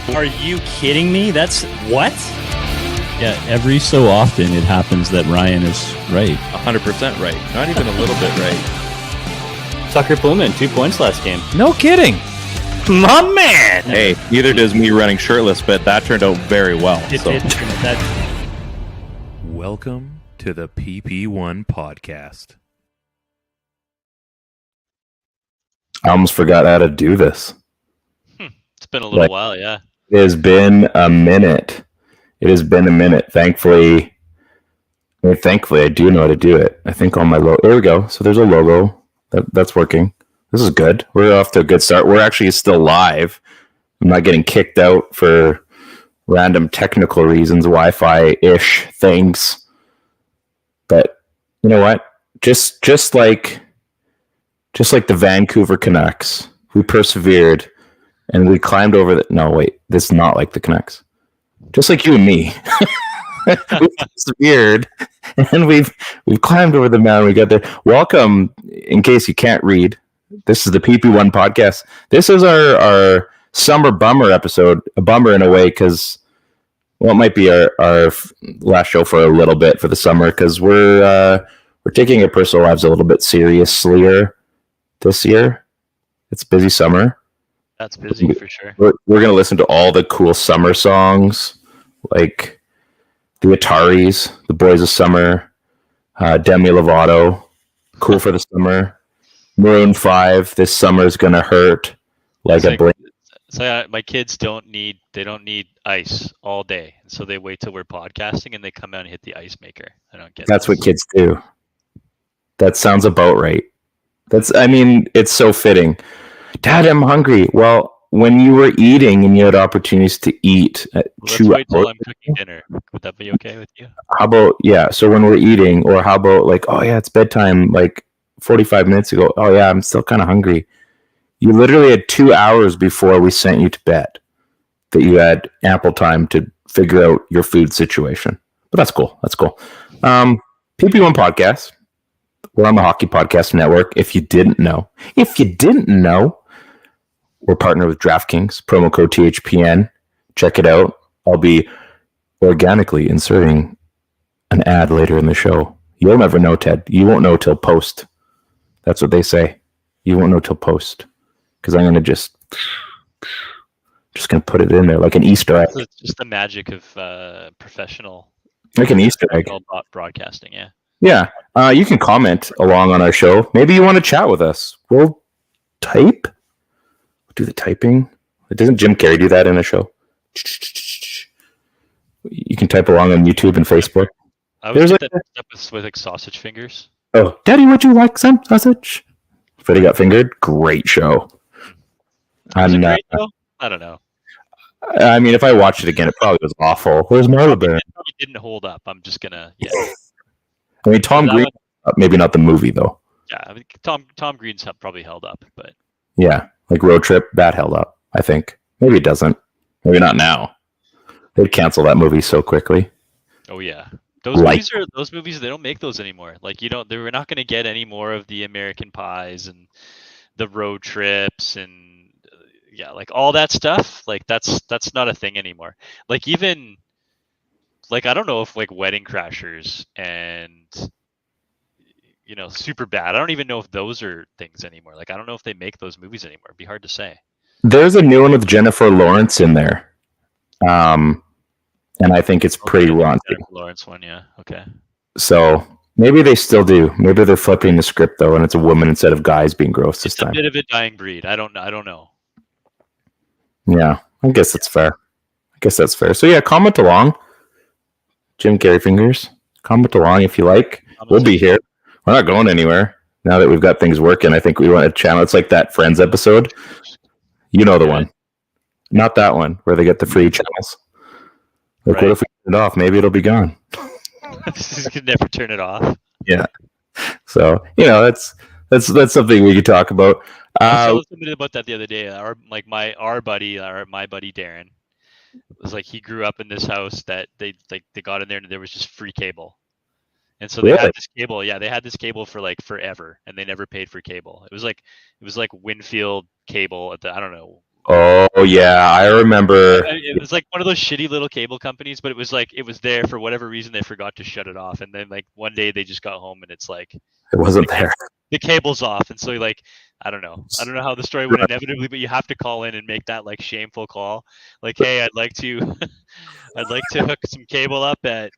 Are you kidding me? That's what? Yeah, every so often it happens that Ryan is right. 100% right. Not even a little bit right. Tucker Pullman, 2 points last game. No kidding. My man. Hey, neither does me running shirtless, but that turned out very well. Welcome to the PP1 Podcast. I almost forgot how to do this. It's been a little while, yeah. It has been a minute. Thankfully, I do know how to do it. I think on my logo. There we go. So there's a logo. That's working. This is good. We're off to a good start. We're actually still live. I'm not getting kicked out for random technical reasons, Wi-Fi-ish things. But you know what? Just like the Vancouver Canucks, we persevered and we climbed over the. No, wait, this is not like the Canucks. Just like you and me, we persevered and we've climbed over the mountain. We got there. Welcome. In case you can't read, this is the PP1 Podcast. This is our summer bummer episode. A bummer in a way because, well, it might be our last show for a little bit for the summer because we're taking our personal lives a little bit seriously this year. It's a busy summer. That's busy for sure. We're going to listen to all the cool summer songs like the Ataris, the Boys of Summer, Demi Lovato, Cool for the Summer, Maroon 5, This Summer's Gonna Hurt, like a blink. So my kids don't need ice all day, so they wait till we're podcasting and they come out and hit the ice maker. I don't get. That's what kids do. That sounds about right. It's so fitting. Dad, I'm hungry. Well, when you were eating and you had opportunities to eat at Let's wait till I'm cooking dinner. Would that be okay with you? How about, yeah, so when we're eating, or how about like, oh yeah, it's bedtime, like 45 minutes ago. Oh yeah, I'm still kind of hungry. You literally had 2 hours before we sent you to bed that you had ample time to figure out your food situation. But that's cool. PP1 Podcast. We're on the Hockey Podcast Network. If you didn't know, we're partnered with DraftKings, promo code THPN. Check it out. I'll be organically inserting an ad later in the show. You'll never know, Ted. You won't know till post. That's what they say. You won't know till post. Because I'm going to just going to put it in there like an Easter egg. It's just the magic of professional. Like an Easter egg. Broadcasting, yeah. Yeah. You can comment along on our show. Maybe you want to chat with us. We'll type. Do the typing. Doesn't Jim Carrey do that in a show? You can type along on YouTube and Facebook. I was like that with like sausage fingers. Oh, Daddy, would you like some sausage? Freddy Got Fingered. Great show. Was it great, though? I don't know. I mean, if I watched it again, it probably was awful. Where's Marla Bear? It probably didn't hold up. I'm just gonna. Yeah. I mean, Tom Green. Maybe not the movie though. Yeah, I mean, Tom Green's probably held up, but. Yeah. Like Road Trip, that held up, I think. Maybe it doesn't. Maybe not now. They'd cancel that movie so quickly. Oh yeah, those movies. They don't make those anymore. Like they were not going to get any more of the American Pies and the road trips and yeah, like all that stuff. Like that's not a thing anymore. Like even like I don't know if like Wedding Crashers and Super Bad. I don't even know if those are things anymore. Like, I don't know if they make those movies anymore. It'd be hard to say. There's a new one with Jennifer Lawrence in there. And I think it's pretty raunchy. Jennifer Lawrence one, yeah. Okay. So maybe they still do. Maybe they're flipping the script though, and it's a woman instead of guys being gross this time. It's a bit of a dying breed. I don't know. Yeah, I guess that's fair. So yeah, comment along. Jim Carrey Fingers. Comment along if you like. We'll be here. We're not going anywhere now that we've got things working. I think we want to channel. It's like that Friends episode. You know the one. Not that one where they get the free channels. Like, What if we turn it off? Maybe it'll be gone. You could never turn it off. Yeah. So, that's something we could talk about. I was something about that the other day. My buddy Darren was like, he grew up in this house that they got in there and there was just free cable. And so they had this cable. Yeah, they had this cable for like forever, and they never paid for cable. It was like Winfield cable at I don't know Oh yeah, I remember. It was like one of those shitty little cable companies, but it was like it was there for whatever reason they forgot to shut it off, and then like one day they just got home and it's like It wasn't there. the cable's off, and so like I don't know how the story went inevitably, but you have to call in and make that like shameful call, like hey, I'd like to hook some cable up at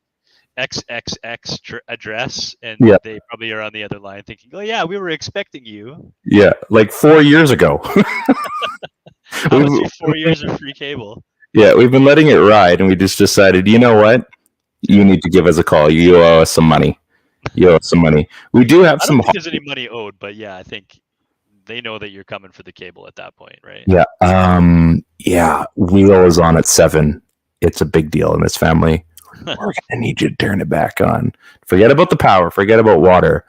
XXX address, and they probably are on the other line thinking, oh yeah, we were expecting you. Yeah, like 4 years ago. How was your 4 years of free cable? Yeah, we've been letting it ride, and we just decided, you know what? You need to give us a call. You owe us some money. You owe us some money. We do have I some. don't think there's any money owed, but yeah, I think they know that you're coming for the cable at that point, right? Yeah. Yeah. Wheel is on at 7. It's a big deal in this family. We're gonna need you to turn it back on. Forget about the power. Forget about water.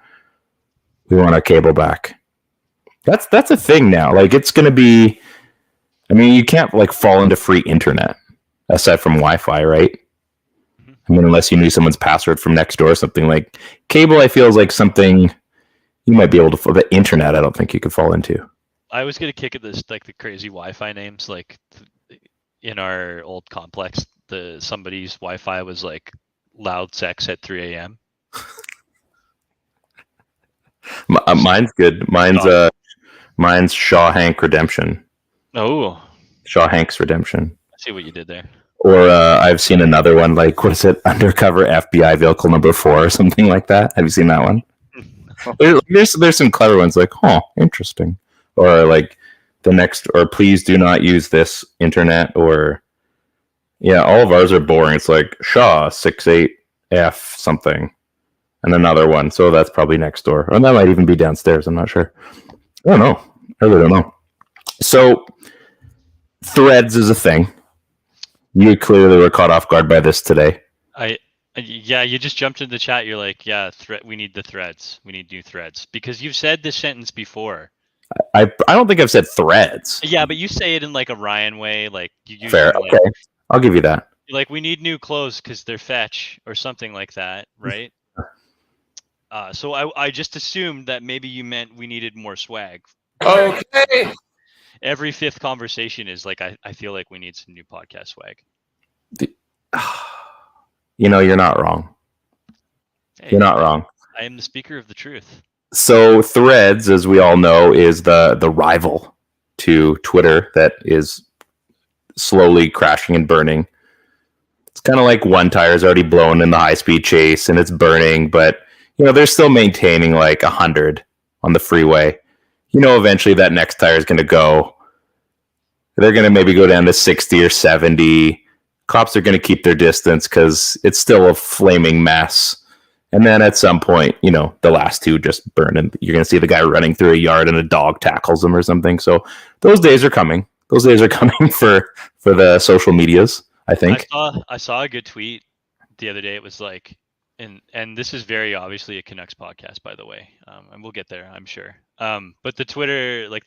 We want our cable back. That's a thing now. Like it's gonna be. I mean, you can't like fall into free internet aside from Wi-Fi, right? I mean, unless you knew someone's password from next door or something. Like cable, I feel is like something you might be able to. But internet, I don't think you could fall into. I always get a kick at this, like the crazy Wi-Fi names. Like in our old complex, somebody's Wi-Fi was like loud sex at 3 a.m. Mine's good. Mine's Shaw Hank Redemption. Oh, Shaw Hank's Redemption. I see what you did there. Or I've seen another one, like, what is it? Undercover FBI Vehicle Number 4 or something like that. Have you seen that one? There's some clever ones like, oh, interesting. Or like the next, or please do not use this internet. Or, yeah, all of ours are boring. It's like Shaw 68F something. And another one. So that's probably next door. Or that might even be downstairs. I'm not sure. I don't know. I really don't know. So Threads is a thing. You clearly were caught off guard by this today. Yeah, you just jumped into the chat. You're like, yeah, we need the threads. We need new threads. Because you've said this sentence before. I don't think I've said threads. Yeah, but you say it in like a Ryan way. Like you Fair, like, okay. I'll give you that. Like, we need new clothes because they're fetch or something like that, right? So I just assumed that maybe you meant we needed more swag. Okay. Every fifth conversation is like, I feel like we need some new podcast swag. You know, you're not wrong. Hey, you're not wrong. I am the speaker of the truth. So Threads, as we all know, is the rival to Twitter that is slowly crashing and burning. It's kind of like one tire's already blown in the high-speed chase and it's burning, but you know, they're still maintaining like 100 on the freeway. You know, eventually that next tire is going to go. They're going to maybe go down to 60 or 70. Cops are going to keep their distance because it's still a flaming mess. And then at some point, you know, the last two just burn and you're going to see the guy running through a yard and a dog tackles him or something. So those days are coming. Those days are coming for the social medias, I think. I saw a good tweet the other day. It was like, and this is very obviously a Canucks podcast, by the way. And we'll get there, I'm sure. But the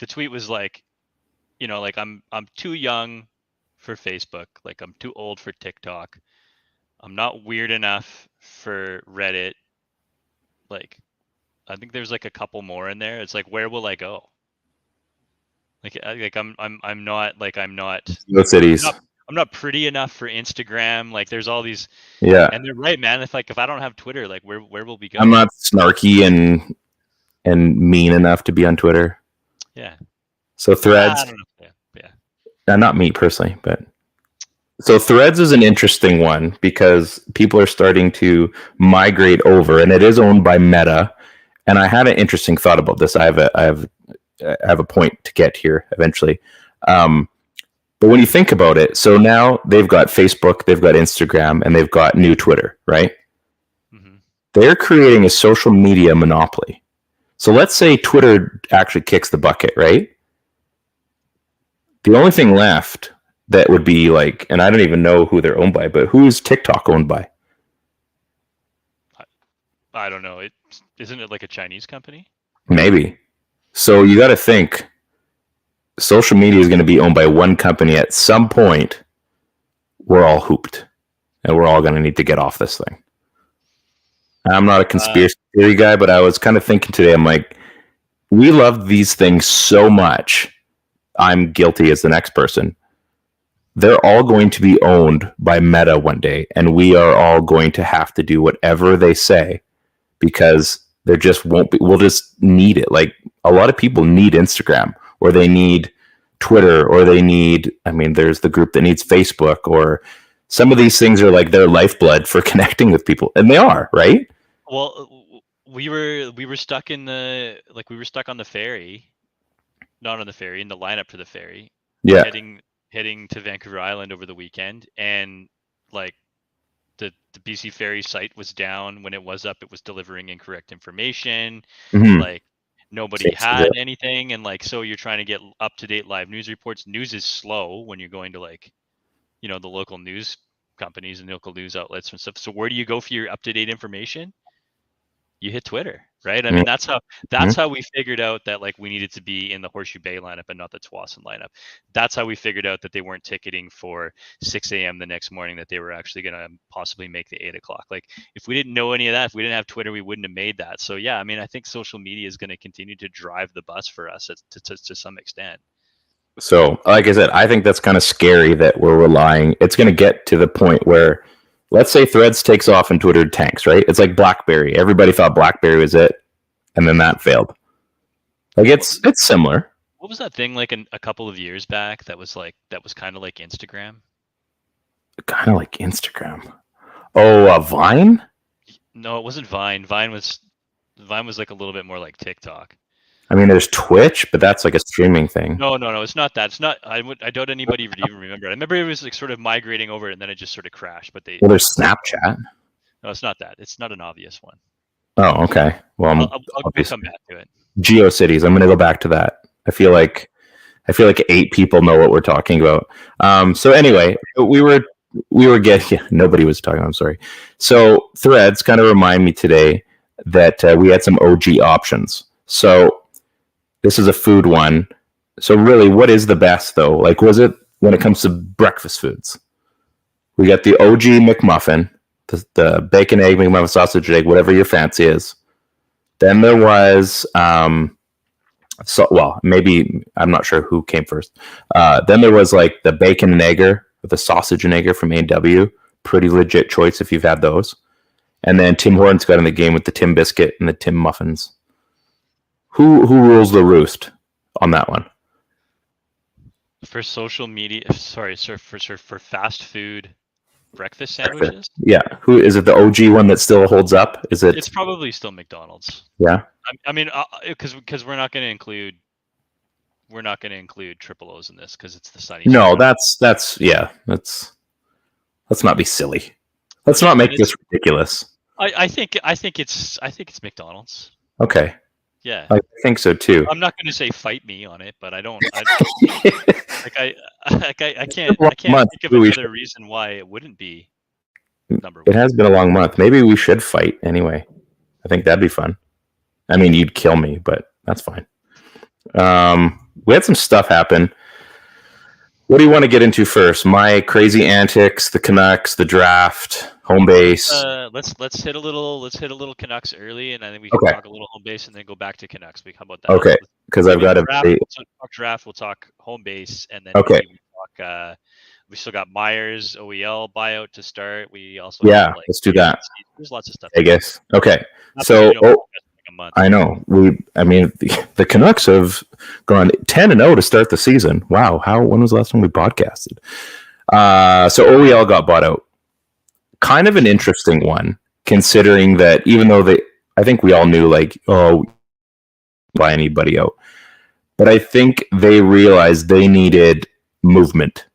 tweet was like, you know, like I'm too young for Facebook. Like I'm too old for TikTok. I'm not weird enough for Reddit. Like, I think there's like a couple more in there. It's like, where will I go? I'm not no cities. I'm not pretty enough for Instagram. Like there's all these. Yeah. And they're right, man. If I don't have Twitter, like where will we go? I'm not snarky and mean enough to be on Twitter. Yeah. So Threads. I don't know. Yeah. Not me personally, but so Threads is an interesting one because people are starting to migrate over, and it is owned by Meta. And I had an interesting thought about this. I have a point to get here eventually. But when you think about it, so now they've got Facebook, they've got Instagram, and they've got new Twitter, right? Mm-hmm. They're creating a social media monopoly. So let's say Twitter actually kicks the bucket, right? The only thing left that would be like, and I don't even know who they're owned by, but who is TikTok owned by? I don't know. Isn't it like a Chinese company? Maybe. So you got to think social media is going to be owned by one company at some point. We're all hooped and we're all going to need to get off this thing. I'm not a conspiracy theory guy, but I was kind of thinking today, I'm like, we love these things so much. I'm guilty as the next person. They're all going to be owned by Meta one day, and we are all going to have to do whatever they say because there just won't be. We'll just need it. Like a lot of people need Instagram, or they need Twitter, or they need. I mean, there's the group that needs Facebook, or some of these things are like their lifeblood for connecting with people, and they are, right? Well, we were stuck in the we were stuck on the ferry, not on the ferry, in the lineup for the ferry. Yeah. Heading to Vancouver Island over the weekend, and like the BC Ferry site was down. When it was up, it was delivering incorrect information. Mhm. Like nobody had anything, and like so you're trying to get up to date live news reports. News is slow when you're going to the local news companies and local news outlets and stuff. So where do you go for your up to date information? You hit Twitter, right? I mean, that's how we figured out that we needed to be in the Horseshoe Bay lineup and not the Tsawwassen lineup. That's how we figured out that they weren't ticketing for 6 a.m. the next morning, that they were actually going to possibly make the 8 o'clock. Like if we didn't know any of that, if we didn't have Twitter, we wouldn't have made that. So yeah, I mean, I think social media is going to continue to drive the bus for us to some extent. So like I said, I think that's kind of scary that we're relying. It's going to get to the point where, let's say Threads takes off and Twitter tanks, right? It's like BlackBerry. Everybody thought BlackBerry was it, and then that failed. Like it's similar. What was that thing a couple of years back that was kind of like Instagram? Kind of like Instagram. Oh, Vine? No, it wasn't Vine. Vine was like a little bit more like TikTok. I mean, there's Twitch, but that's like a streaming thing. No, it's not that. It's not. I doubt anybody would even remember it. I remember it was sort of migrating over, and then it just sort of crashed. But well, there's Snapchat. No, it's not that. It's not an obvious one. Oh, okay. Well, I'll come back to it. GeoCities. I'm going to go back to that. I feel like 8 people know what we're talking about. So anyway, we were getting. Yeah, nobody was talking. I'm sorry. So Threads kind of remind me today that we had some OG options. So. This is a food one. So really, what is the best though? Like, was it when it comes to breakfast foods? We got the OG McMuffin, the bacon, egg, McMuffin, sausage, egg, whatever your fancy is. Then there was, maybe, I'm not sure who came first. Then there was like the bacon and egger, the sausage and egger from A&W. Pretty legit choice if you've had those. And then Tim Hortons got in the game with the Tim Biscuit and the Tim Muffins. Who rules the roost on that one? For social media, sorry, sir, for fast food breakfast sandwiches? Yeah. Who is it? The OG one that still holds up? Is it? It's probably still McDonald's. Yeah. I mean, because we're not going to include triple O's in this because it's the Sunny. No, that's let's not be silly. Let's not make this ridiculous. I think it's McDonald's. Okay. Yeah, I think so too. I'm not going to say fight me on it, but I don't. I can't think of another reason why it wouldn't be number one. It has been a long month. Maybe we should fight anyway. I think that'd be fun. I mean, you'd kill me, but that's fine. We had some stuff happen. What do you want to get into first? My crazy antics, the Canucks, the draft, home base. Let's hit a little Canucks early, and I think we can talk a little home base, and then go back to Canucks. How about that? Okay, because I've got we'll talk draft. We'll talk home base, and then okay. We still got Myers OEL buyout to start. We also let's do that. There's lots of stuff. I guess. Okay, so. I know. The Canucks have gone 10-0 to start the season. Wow. When was the last time we podcasted? So OEL got bought out. Kind of an interesting one, considering that even though I think we all knew buy anybody out. But I think they realized they needed movement.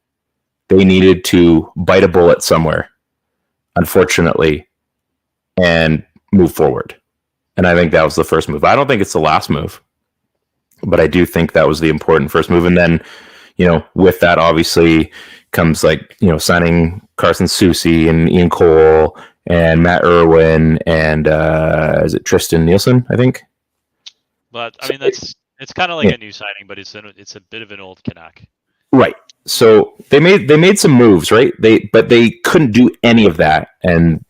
They needed to bite a bullet somewhere, unfortunately, and move forward. And I think that was the first move. I don't think it's the last move, but I do think that was the important first move. And then, with that obviously comes signing Carson Soucy and Ian Cole and Matt Irwin and is it Tristan Nielsen, I think? But I mean, it's kind of like a new signing, but it's a bit of an old Canuck. Right. So they made some moves, right? But they couldn't do any of that, and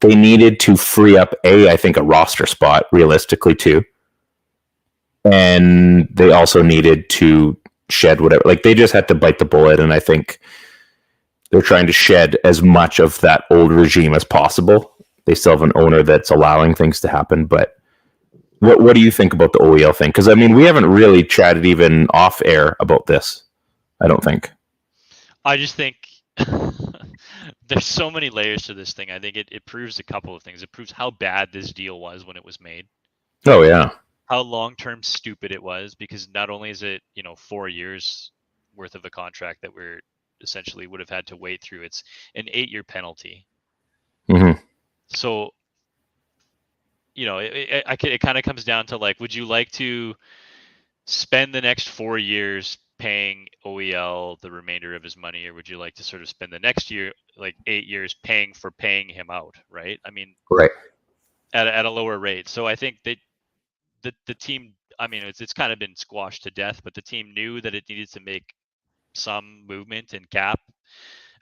they needed to free up I think a roster spot realistically too. And they also needed to shed whatever. Like they just had to bite the bullet, and I think they're trying to shed as much of that old regime as possible. They still have an owner that's allowing things to happen, but what do you think about the OEL thing? Because I mean, we haven't really chatted even off air about this. I don't think. I just think there's so many layers to this thing. I think it proves a couple of things. It proves how bad this deal was when it was made. Oh yeah. How long-term stupid it was, because not only is it 4 years worth of a contract that we're essentially would have had to wait through, it's an 8-year penalty. Mm-hmm. So it kind of comes down to like, would you like to spend the next 4 years paying OEL the remainder of his money, or would you like to sort of spend the next year, like 8 years, paying him out, right? I mean, right, at a lower rate. So I think that the team, I mean, it's kind of been squashed to death, but the team knew that it needed to make some movement in cap,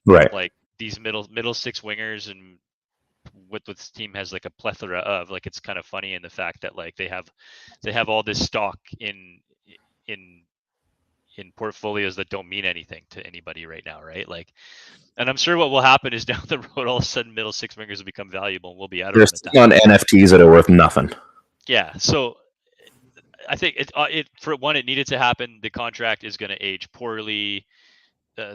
right, like these middle six wingers, and what this team has like a plethora of. Like, it's kind of funny in the fact that like they have all this stock in portfolios that don't mean anything to anybody right now, right? Like, and I'm sure what will happen is down the road, all of a sudden, middle six wingers will become valuable, and we'll be out of they're still on NFTs that are worth nothing. Yeah, so I think it for one, it needed to happen. The contract is going to age poorly,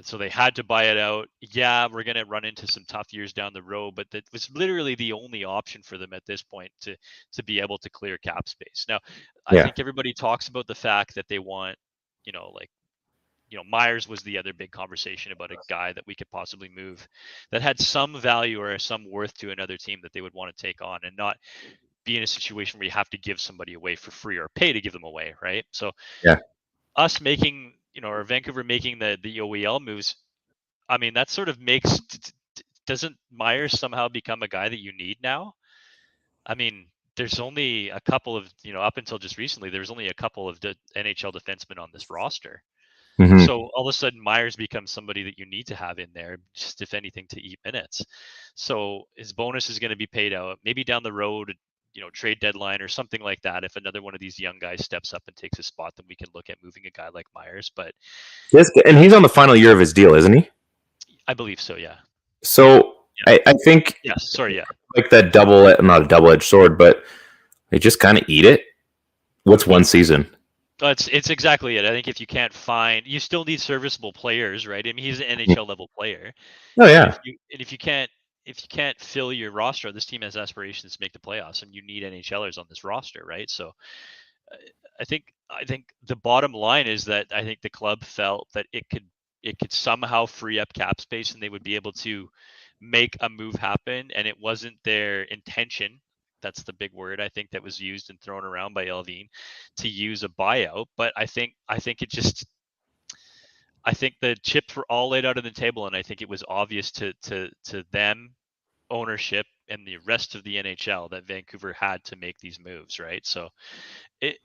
so they had to buy it out. Yeah, we're going to run into some tough years down the road, but that was literally the only option for them at this point to be able to clear cap space. Now, I think everybody talks about the fact that they want, Myers was the other big conversation about a guy that we could possibly move that had some value or some worth to another team that they would want to take on, and not be in a situation where you have to give somebody away for free or pay to give them away, right? So us making, or Vancouver making the OEL moves, I mean, that sort of makes, doesn't Myers somehow become a guy that you need now? I mean, there's only a couple of, up until just recently, there's only a couple of NHL defensemen on this roster. Mm-hmm. So all of a sudden, Myers becomes somebody that you need to have in there, just if anything, to eat minutes. So his bonus is going to be paid out maybe down the road, trade deadline or something like that. If another one of these young guys steps up and takes a spot, then we can look at moving a guy like Myers. But and he's on the final year of his deal, isn't he? I believe so, yeah. So I think, like that not a double-edged sword, but they just kind of eat it. What's one season? It's exactly it. I think if you can't find, you still need serviceable players, right? I mean, he's an NHL level player. Oh yeah. If you can't fill your roster, this team has aspirations to make the playoffs, and you need NHLers on this roster, right? So I think the bottom line is that I think the club felt that it could somehow free up cap space, and they would be able to make a move happen, and it wasn't their intention. That's the big word I think that was used and thrown around by Elvine, to use a buyout. But I think the chips were all laid out on the table, and I think it was obvious to them, ownership, and the rest of the NHL, that Vancouver had to make these moves, right? So it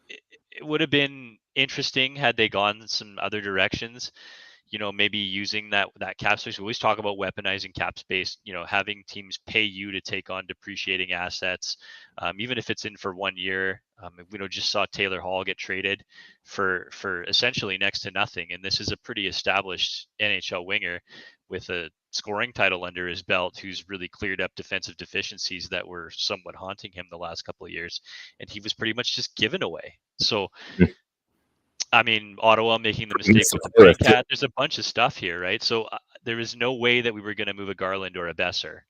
would have been interesting had they gone some other directions. Maybe using that cap space. We always talk about weaponizing cap space, having teams pay you to take on depreciating assets, even if it's in for 1 year. We just saw Taylor Hall get traded for essentially next to nothing. And this is a pretty established NHL winger with a scoring title under his belt, who's really cleared up defensive deficiencies that were somewhat haunting him the last couple of years. And he was pretty much just given away. So, I mean, Ottawa making the mistake with the Big Cat. There's a bunch of stuff here, right? So there is no way that we were going to move a Garland or a Besser,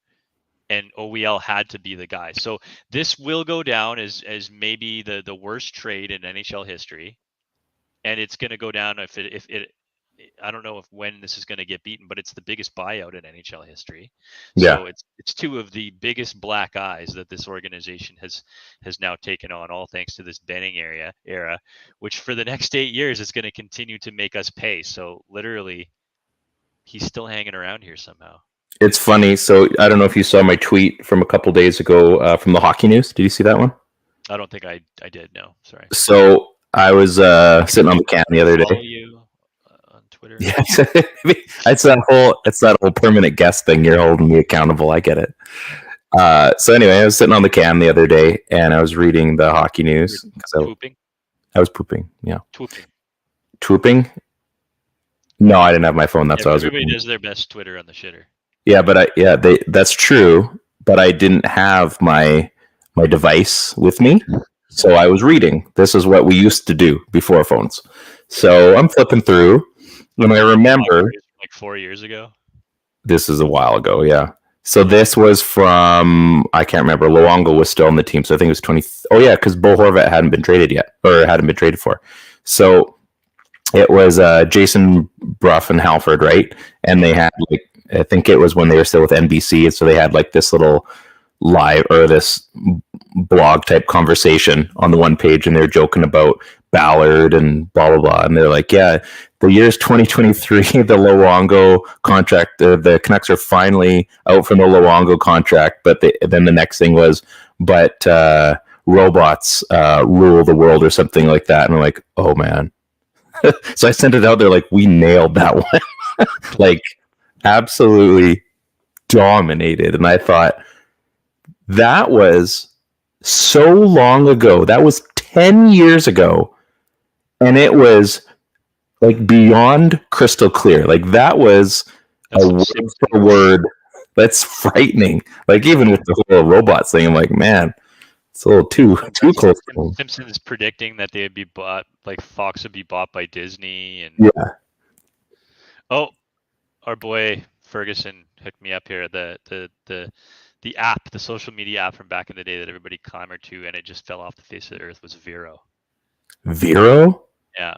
and OEL had to be the guy. So this will go down as maybe the worst trade in NHL history, and it's going to go down if it. I don't know when this is going to get beaten, but it's the biggest buyout in NHL history. So it's two of the biggest black eyes that this organization has now taken on, all thanks to this Benning era, which for the next 8 years is going to continue to make us pay. So literally, he's still hanging around here somehow. It's funny. So I don't know if you saw my tweet from a couple days ago from the Hockey News. Did you see that one? I don't think I did. No, sorry. So I was sitting on the can the other day. You on Twitter? Yeah, it's that whole permanent guest thing. You're holding me accountable. I get it. So anyway, I was sitting on the can the other day, and I was reading the Hockey News. Pooping? I was pooping. Yeah. Pooping. Swooping? No, I didn't have my phone. That's what I was. Everybody does their best Twitter on the shitter. Yeah, but that's true. But I didn't have my device with me, so I was reading. This is what we used to do before phones. So I'm flipping through, and I remember like 4 years ago. This is a while ago. Yeah. So this was from, I can't remember. Luongo was still on the team, so I think it was 20. Oh yeah, because Bo Horvat hadn't been traded yet, or hadn't been traded for. So it was Jason Bruff and Halford, right? And they had like, I think it was when they were still with NBC, and so they had like this little live or this blog type conversation on the one page, and they're joking about Ballard and blah blah blah, and they're like, yeah, the year's 2023, the Luongo contract, the Canucks are finally out from the Luongo contract, but then the next thing was, but robots rule the world or something like that, and I'm like, oh man. So I sent it out there like, we nailed that one. Like, absolutely dominated. And I thought, that was so long ago. That was 10 years ago. And it was like beyond crystal clear. Like, that was a word for word. That's frightening. Like, even with the whole robots thing, I'm like, man, it's a little too close to home. Simpsons predicting that they would be bought, like Fox would be bought by Disney, and yeah. Oh, our boy Ferguson hooked me up here. The app, the social media app from back in the day that everybody clamored to, and it just fell off the face of the earth, was Vero. Vero? Yeah.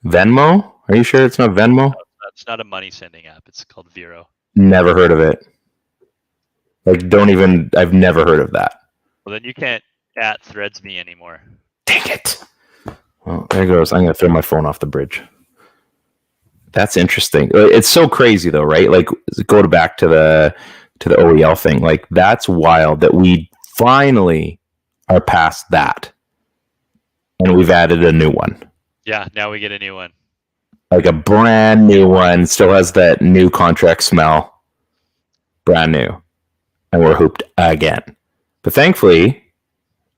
Venmo? Are you sure it's not Venmo? No, it's not a money sending app. It's called Vero. Never heard of it. Like, I've never heard of that. Well, then you can't @threads me anymore. Dang it. Well, there goes. I'm going to throw my phone off the bridge. That's interesting. It's so crazy, though, right? Like, go back to the OEL thing. Like, that's wild that we finally are past that. And we've added a new one. Yeah, now we get a new one. Like a brand new one. Still has that new contract smell. Brand new. And we're hooped again. But thankfully,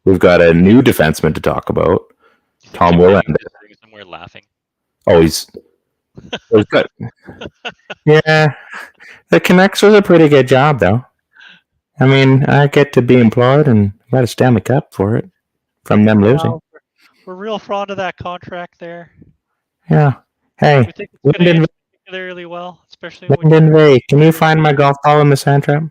we've got a new defenseman to talk about. Tom Willander. Somewhere laughing. Oh, he's good. Yeah. The Canucks was a pretty good job, though. I mean, I get to be employed and got a Stanley Cup for it from them losing. Well, we're real fond of that contract there. Yeah. Hey, We think it's going to end particularly well, especially Lyndon Ray, can you find my golf ball in the sand trap?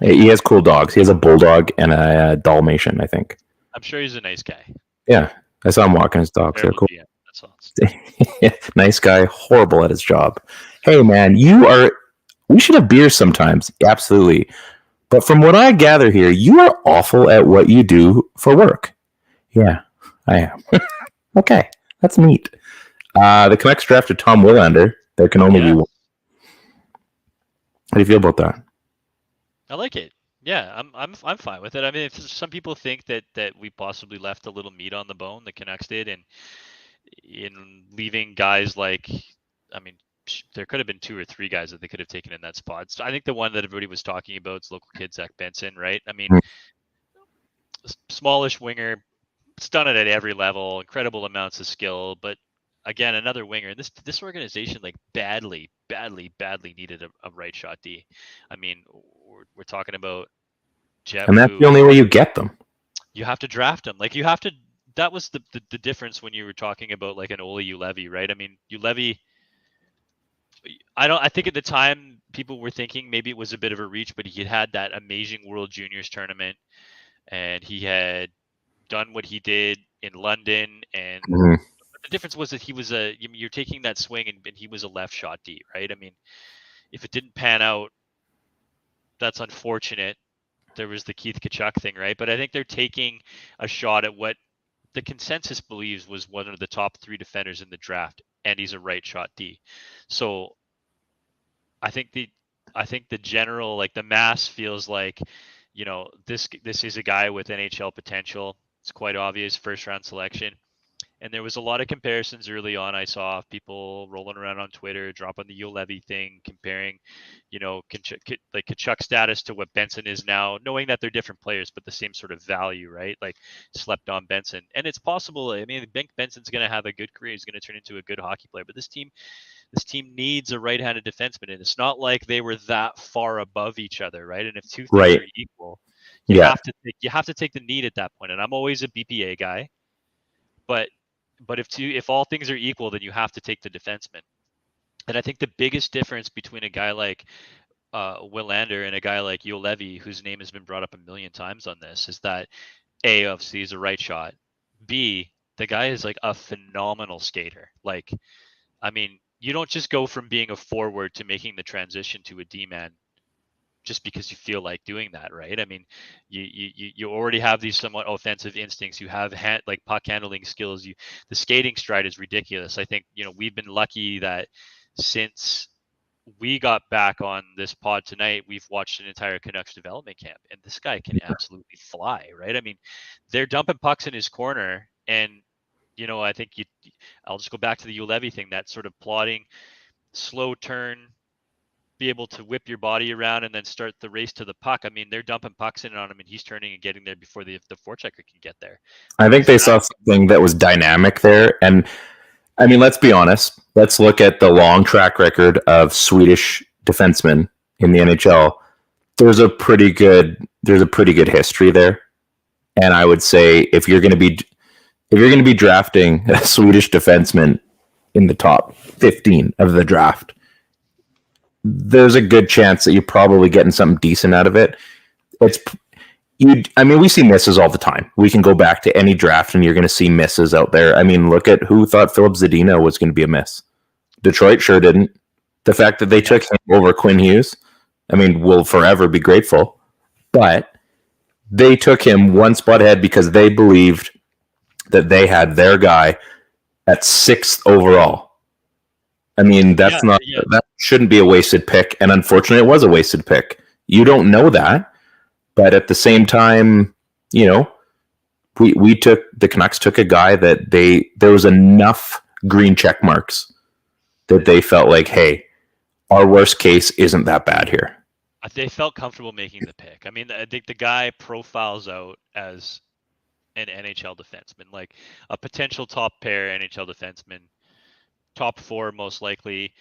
He has cool dogs. He has a bulldog and a Dalmatian, I think. I'm sure he's a nice guy. Yeah, I saw him walking his dogs. They're cool. That's all. Nice guy, horrible at his job. Hey, man, we should have beers sometimes. Absolutely. But from what I gather here, you are awful at what you do for work. Yeah, I am. Okay, that's neat. The Canucks drafted Tom Willander. There can only be one. How do you feel about that? I like it. Yeah, I'm fine with it. I mean, if some people think that we possibly left a little meat on the bone, the Canucks did, and in leaving guys like, I mean, there could have been 2 or 3 guys that they could have taken in that spot. So I think the one that everybody was talking about is local kid Zach Benson, right? I mean, smallish winger, it's done it at every level, incredible amounts of skill, but again, another winger. And this organization like badly needed a right shot D. I mean, we're talking about Jet. And that's the only way you get them. You have to draft them. Like, you have to. That was the difference when you were talking about like an Ole Ulevy, right? I mean, Ulevy. I think at the time people were thinking maybe it was a bit of a reach, but he had that amazing World Juniors tournament, and he had done what he did in London, and the difference was that he was you're taking that swing and he was a left shot D, right? I mean, if it didn't pan out, that's unfortunate. There was the Keith Tkachuk thing, right? But I think they're taking a shot at what the consensus believes was one of the top 3 defenders in the draft, and he's a right shot D. So I think the general, like the mass, feels like, you know, this is a guy with NHL potential. It's quite obvious, first round selection. And there was a lot of comparisons early on. I saw people rolling around on Twitter, dropping the Ulevi thing, comparing, like Kachuk's status to what Benson is now, knowing that they're different players, but the same sort of value, right? Like slept on Benson. And it's possible. I mean, I think Benson's going to have a good career. He's going to turn into a good hockey player. But this team needs a right-handed defenseman. And it's not like they were that far above each other, right? And if two things are equal, you have to take the need at that point. And I'm always a BPA guy. But if all things are equal, then you have to take the defenseman. And I think the biggest difference between a guy like Willander and a guy like Ulevi, whose name has been brought up a million times on this, is that A, obviously he's a right shot. B, the guy is like a phenomenal skater. Like, I mean, you don't just go from being a forward to making the transition to a D-man just because you feel like doing that, right? I mean, you already have these somewhat offensive instincts. You have like puck handling skills. The skating stride is ridiculous. I think we've been lucky that since we got back on this pod tonight, we've watched an entire Canucks development camp, and this guy can absolutely fly, right? I mean, they're dumping pucks in his corner, and I think I'll just go back to the Ulevi thing, that sort of plodding, slow turn, be able to whip your body around and then start the race to the puck. I mean, they're dumping pucks in on him, and he's turning and getting there before the forechecker can get there. I think they saw something that was dynamic there. And I mean, let's be honest. Let's look at the long track record of Swedish defensemen in the NHL. There's a pretty good history there. And I would say if you're going to be drafting a Swedish defenseman in the top 15 of the draft, there's a good chance that you're probably getting something decent out of it. We see misses all the time. We can go back to any draft and you're going to see misses out there. I mean, look at who thought Philip Zadina was going to be a miss. Detroit sure didn't. The fact that they took him over Quinn Hughes, I mean, we'll forever be grateful. But they took him one spot ahead because they believed that they had their guy at 6th overall. I mean, that shouldn't be a wasted pick, and unfortunately, it was a wasted pick. You don't know that, but at the same time, the Canucks took a guy that there was enough green check marks that they felt like, hey, our worst case isn't that bad here. They felt comfortable making the pick. I mean, I think the guy profiles out as an NHL defenseman, like a potential top pair NHL defenseman. Top 4 most likely.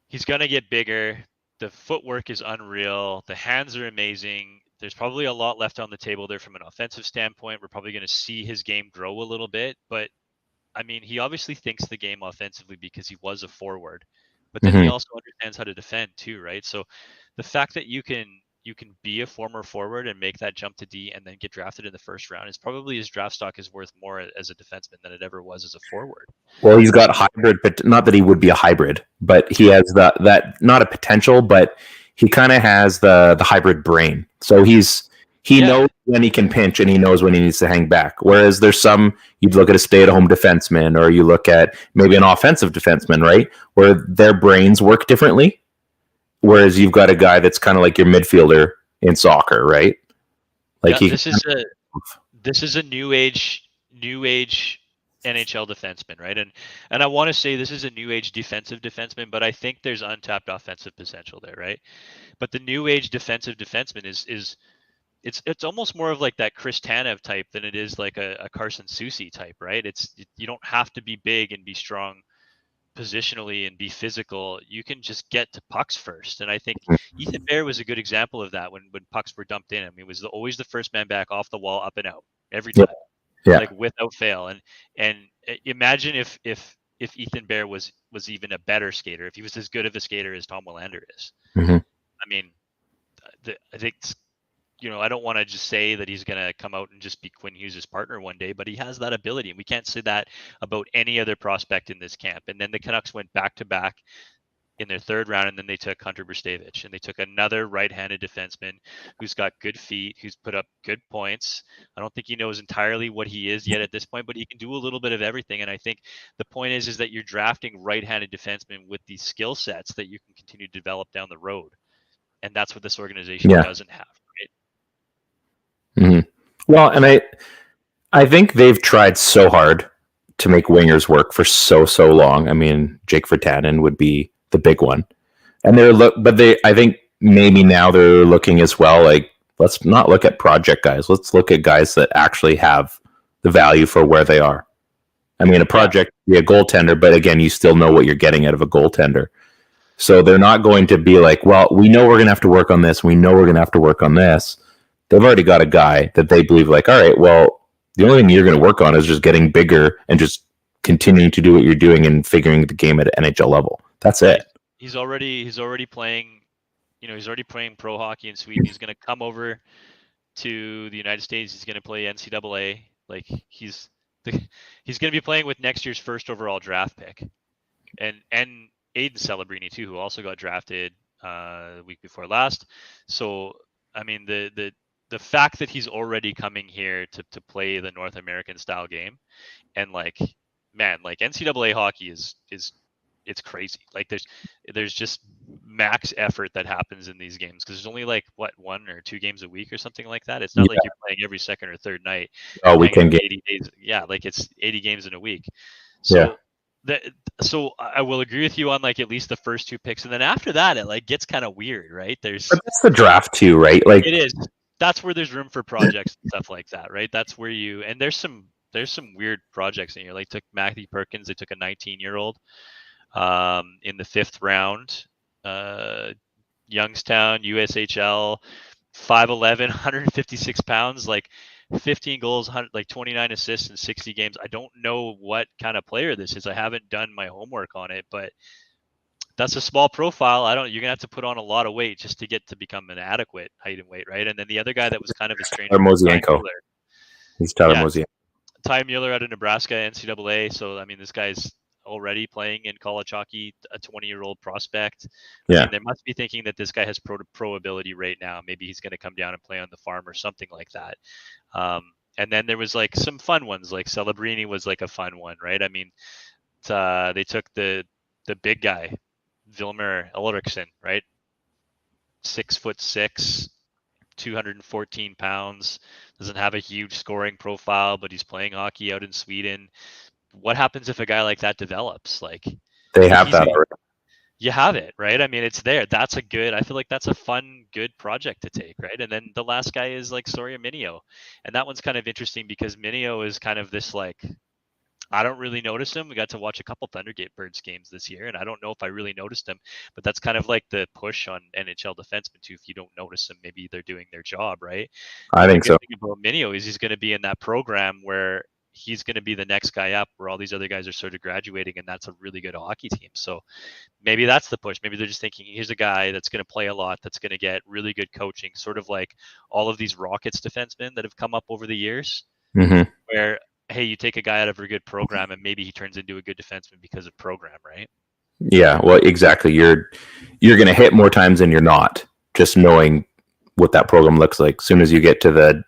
He's going to get bigger. The footwork is unreal. The hands are amazing. There's probably a lot left on the table there from an offensive standpoint. We're probably going to see his game grow a little bit. But, I mean, he obviously thinks the game offensively because he was a forward. But then he also understands how to defend too, right? So the fact that you can be a former forward and make that jump to D and then get drafted in the first round is probably his draft stock is worth more as a defenseman than it ever was as a forward. Well, he's got hybrid, but not that he would be a hybrid, but he has that not a potential, but he kind of has the hybrid brain. So he knows when he can pinch and he knows when he needs to hang back. Whereas there's some, you'd look at a stay-at-home defenseman, or you look at maybe an offensive defenseman, right, where their brains work differently. Whereas you've got a guy that's kind of like your midfielder in soccer, right? Like this is a new age NHL defenseman, right? And I want to say this is a new age defensive defenseman, but I think there's untapped offensive potential there, right? But the new age defensive defenseman is it's almost more of like that Chris Tanev type than it is like a Carson Soucy type, right? You don't have to be big and be strong positionally and be physical. You can just get to pucks first, and I think Ethan Bear was a good example of that when pucks were dumped in. I mean, it was always the first man back, off the wall, up and out every time, like without fail. And imagine if Ethan Bear was even a better skater, if he was as good of a skater as Tom Willander is. I mean, I think I don't want to just say that he's going to come out and just be Quinn Hughes' partner one day, but he has that ability. And we can't say that about any other prospect in this camp. And then the Canucks went back-to-back in their third round, and then they took Hunter Brstevich, and they took another right-handed defenseman who's got good feet, who's put up good points. I don't think he knows entirely what he is yet at this point, but he can do a little bit of everything. And I think the point is that you're drafting right-handed defensemen with these skill sets that you can continue to develop down the road. And that's what this organization doesn't have. Well, and I think they've tried so hard to make wingers work for so long. I mean, Jake Virtanen would be the big one, and I think maybe now they're looking as well. Like, let's not look at project guys. Let's look at guys that actually have the value for where they are. I mean, a project be a goaltender, but again, you still know what you're getting out of a goaltender. So they're not going to be like, well, we know we're going to have to work on this. We know we're going to have to work on this. They've already got a guy that they believe like, all right, well, the only thing you're going to work on is just getting bigger and just continuing to do what you're doing and figuring the game at an NHL level. That's it. He's already playing, he's already playing pro hockey in Sweden. He's going to come over to the United States. He's going to play NCAA. Like, he's going to be playing with next year's first overall draft pick, and Aiden Celebrini too, who also got drafted the week before last. So I mean, the fact that he's already coming here to play the North American style game, and like NCAA hockey is it's crazy. Like there's just max effort that happens in these games because there's only like 1 or 2 games a week or something like that. It's not like you're playing every second or third night. Oh, weekend game. 80 days. Yeah, like it's 80 games in a week. So so I will agree with you on like at least the first 2 picks, and then after that it like gets kind of weird, right? But that's the draft too, right? Like it is. That's where there's room for projects and stuff like that, right? That's where and there's some weird projects in here. Like took Matthew Perkins, they took a 19-year-old in the 5th round. Youngstown, USHL, 5'11", 156 pounds, like 15 goals, like 29 assists in 60 games. I don't know what kind of player this is. I haven't done my homework on it, but that's a small profile. You're gonna have to put on a lot of weight just to get to become an adequate height and weight, right? And then the other guy that was kind of a stranger, He's Tyler Mosienko. Ty Mueller out of Nebraska, NCAA. So I mean, this guy's already playing in college hockey, a 20-year-old prospect. Yeah, and they must be thinking that this guy has pro ability right now. Maybe he's going to come down and play on the farm or something like that. And then there was like some fun ones, like Celebrini was like a fun one, right? I mean, they took the big guy, Vilmer Ulrichsen, right? 6'6", 214 pounds, doesn't have a huge scoring profile, but he's playing hockey out in Sweden. What happens if a guy like that develops? Like they have that already. You have it, right? I mean, it's there. I feel like that's a fun, good project to take, right? And then the last guy is like Soria Minio. And that one's kind of interesting because Minio is kind of this like, I don't really notice him. We got to watch a couple Thundergate Birds games this year, and I don't know if I really noticed him, but that's kind of like the push on NHL defensemen too. If you don't notice them, maybe they're doing their job, right? I think so. The thing about Minio is he's going to be in that program where he's going to be the next guy up where all these other guys are sort of graduating, and that's a really good hockey team. So maybe that's the push. Maybe they're just thinking, here's a guy that's going to play a lot, that's going to get really good coaching, sort of like all of these Rockets defensemen that have come up over the years, where, hey, you take a guy out of a good program and maybe he turns into a good defenseman because of program, right? Yeah, well, exactly. You're going to hit more times than you're not, just knowing what that program looks like. As soon as you get to the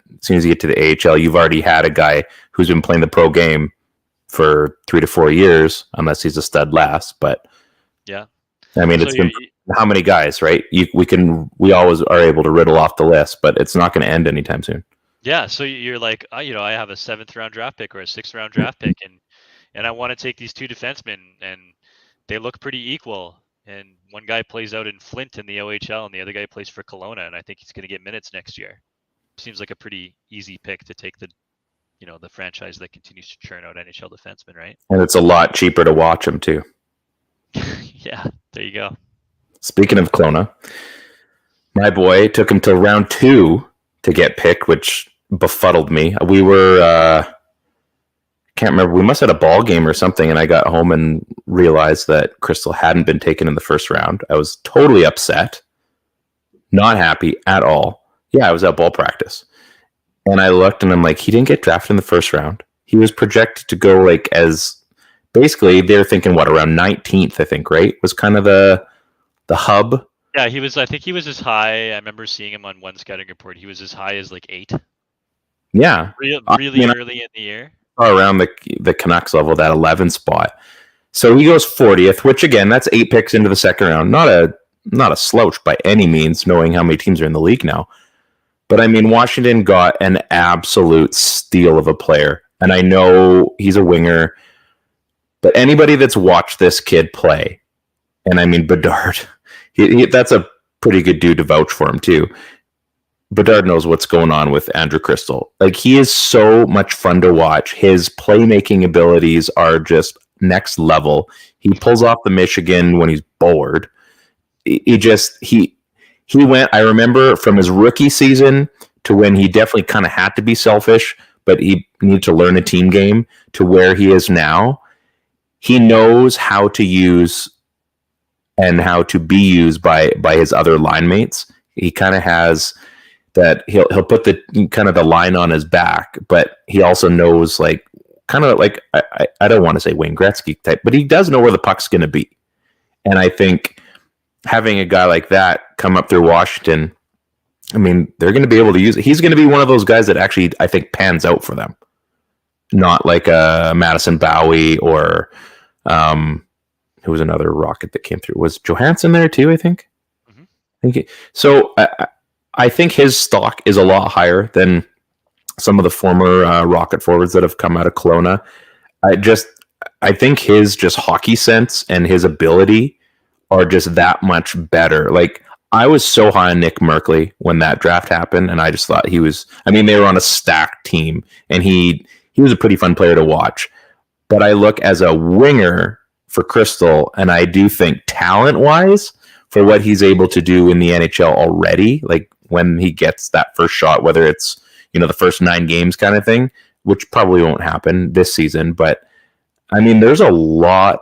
AHL, you've already had a guy who's been playing the pro game for 3 to 4 years, unless he's a stud last. But yeah, I mean, it's been how many guys, right? We always are able to riddle off the list, but it's not going to end anytime soon. Yeah, so you're like, I have a 7th round draft pick or a 6th round draft pick, and I want to take these 2 defensemen, and they look pretty equal. And one guy plays out in Flint in the OHL, and the other guy plays for Kelowna, and I think he's going to get minutes next year. Seems like a pretty easy pick to take the franchise that continues to churn out NHL defensemen, right? And it's a lot cheaper to watch them too. Yeah, there you go. Speaking of Kelowna, my boy took him till round 2 to get picked, which befuddled me. We were can't remember. We must have had a ball game or something, and I got home and realized that Crystal hadn't been taken in the first round. I was totally upset, not happy at all. Yeah, I was at ball practice, and I looked, and I'm like, he didn't get drafted in the first round. He was projected to go like as basically they're thinking around 19th, I think, right? Was kind of the hub. Yeah, I think he was as high. I remember seeing him on one scouting report. He was as high as like 8. Yeah, really early in the year. Around the Canucks level, that 11 spot. So he goes 40th, which again, that's 8 picks into the second round. Not a slouch by any means, knowing how many teams are in the league now. But I mean, Washington got an absolute steal of a player. And I know he's a winger. But anybody that's watched this kid play, and I mean Bedard, that's a pretty good dude to vouch for him too. Bedard knows what's going on with Andrew Crystal. Like, he is so much fun to watch. His playmaking abilities are just next level. He pulls off the Michigan when he's bored. He went, I remember from his rookie season to when he definitely kind of had to be selfish, but he needed to learn a team game, to where he is now. He knows how to use and how to be used by his other line mates. He kind of has that he'll put the kind of the line on his back, but he also knows, like, kind of like, I don't want to say Wayne Gretzky type, but he does know where the puck's going to be. And I think having a guy like that come up through Washington, I mean, they're going to be able to use it. He's going to be one of those guys that actually, I think, pans out for them. Not like a Madison Bowie or who was another Rocket that came through. Was Johansson there too, I think? Mm-hmm. So I think his stock is a lot higher than some of the former Rocket forwards that have come out of Kelowna. I think his just hockey sense and his ability are just that much better. Like, I was so high on Nick Merkley when that draft happened, and I just thought he was, I mean, they were on a stacked team, and he was a pretty fun player to watch. But I look as a winger for Crystal, and I do think talent-wise, for what he's able to do in the NHL already, like when he gets that first shot, whether it's, the first 9 games kind of thing, which probably won't happen this season, but I mean, there's a lot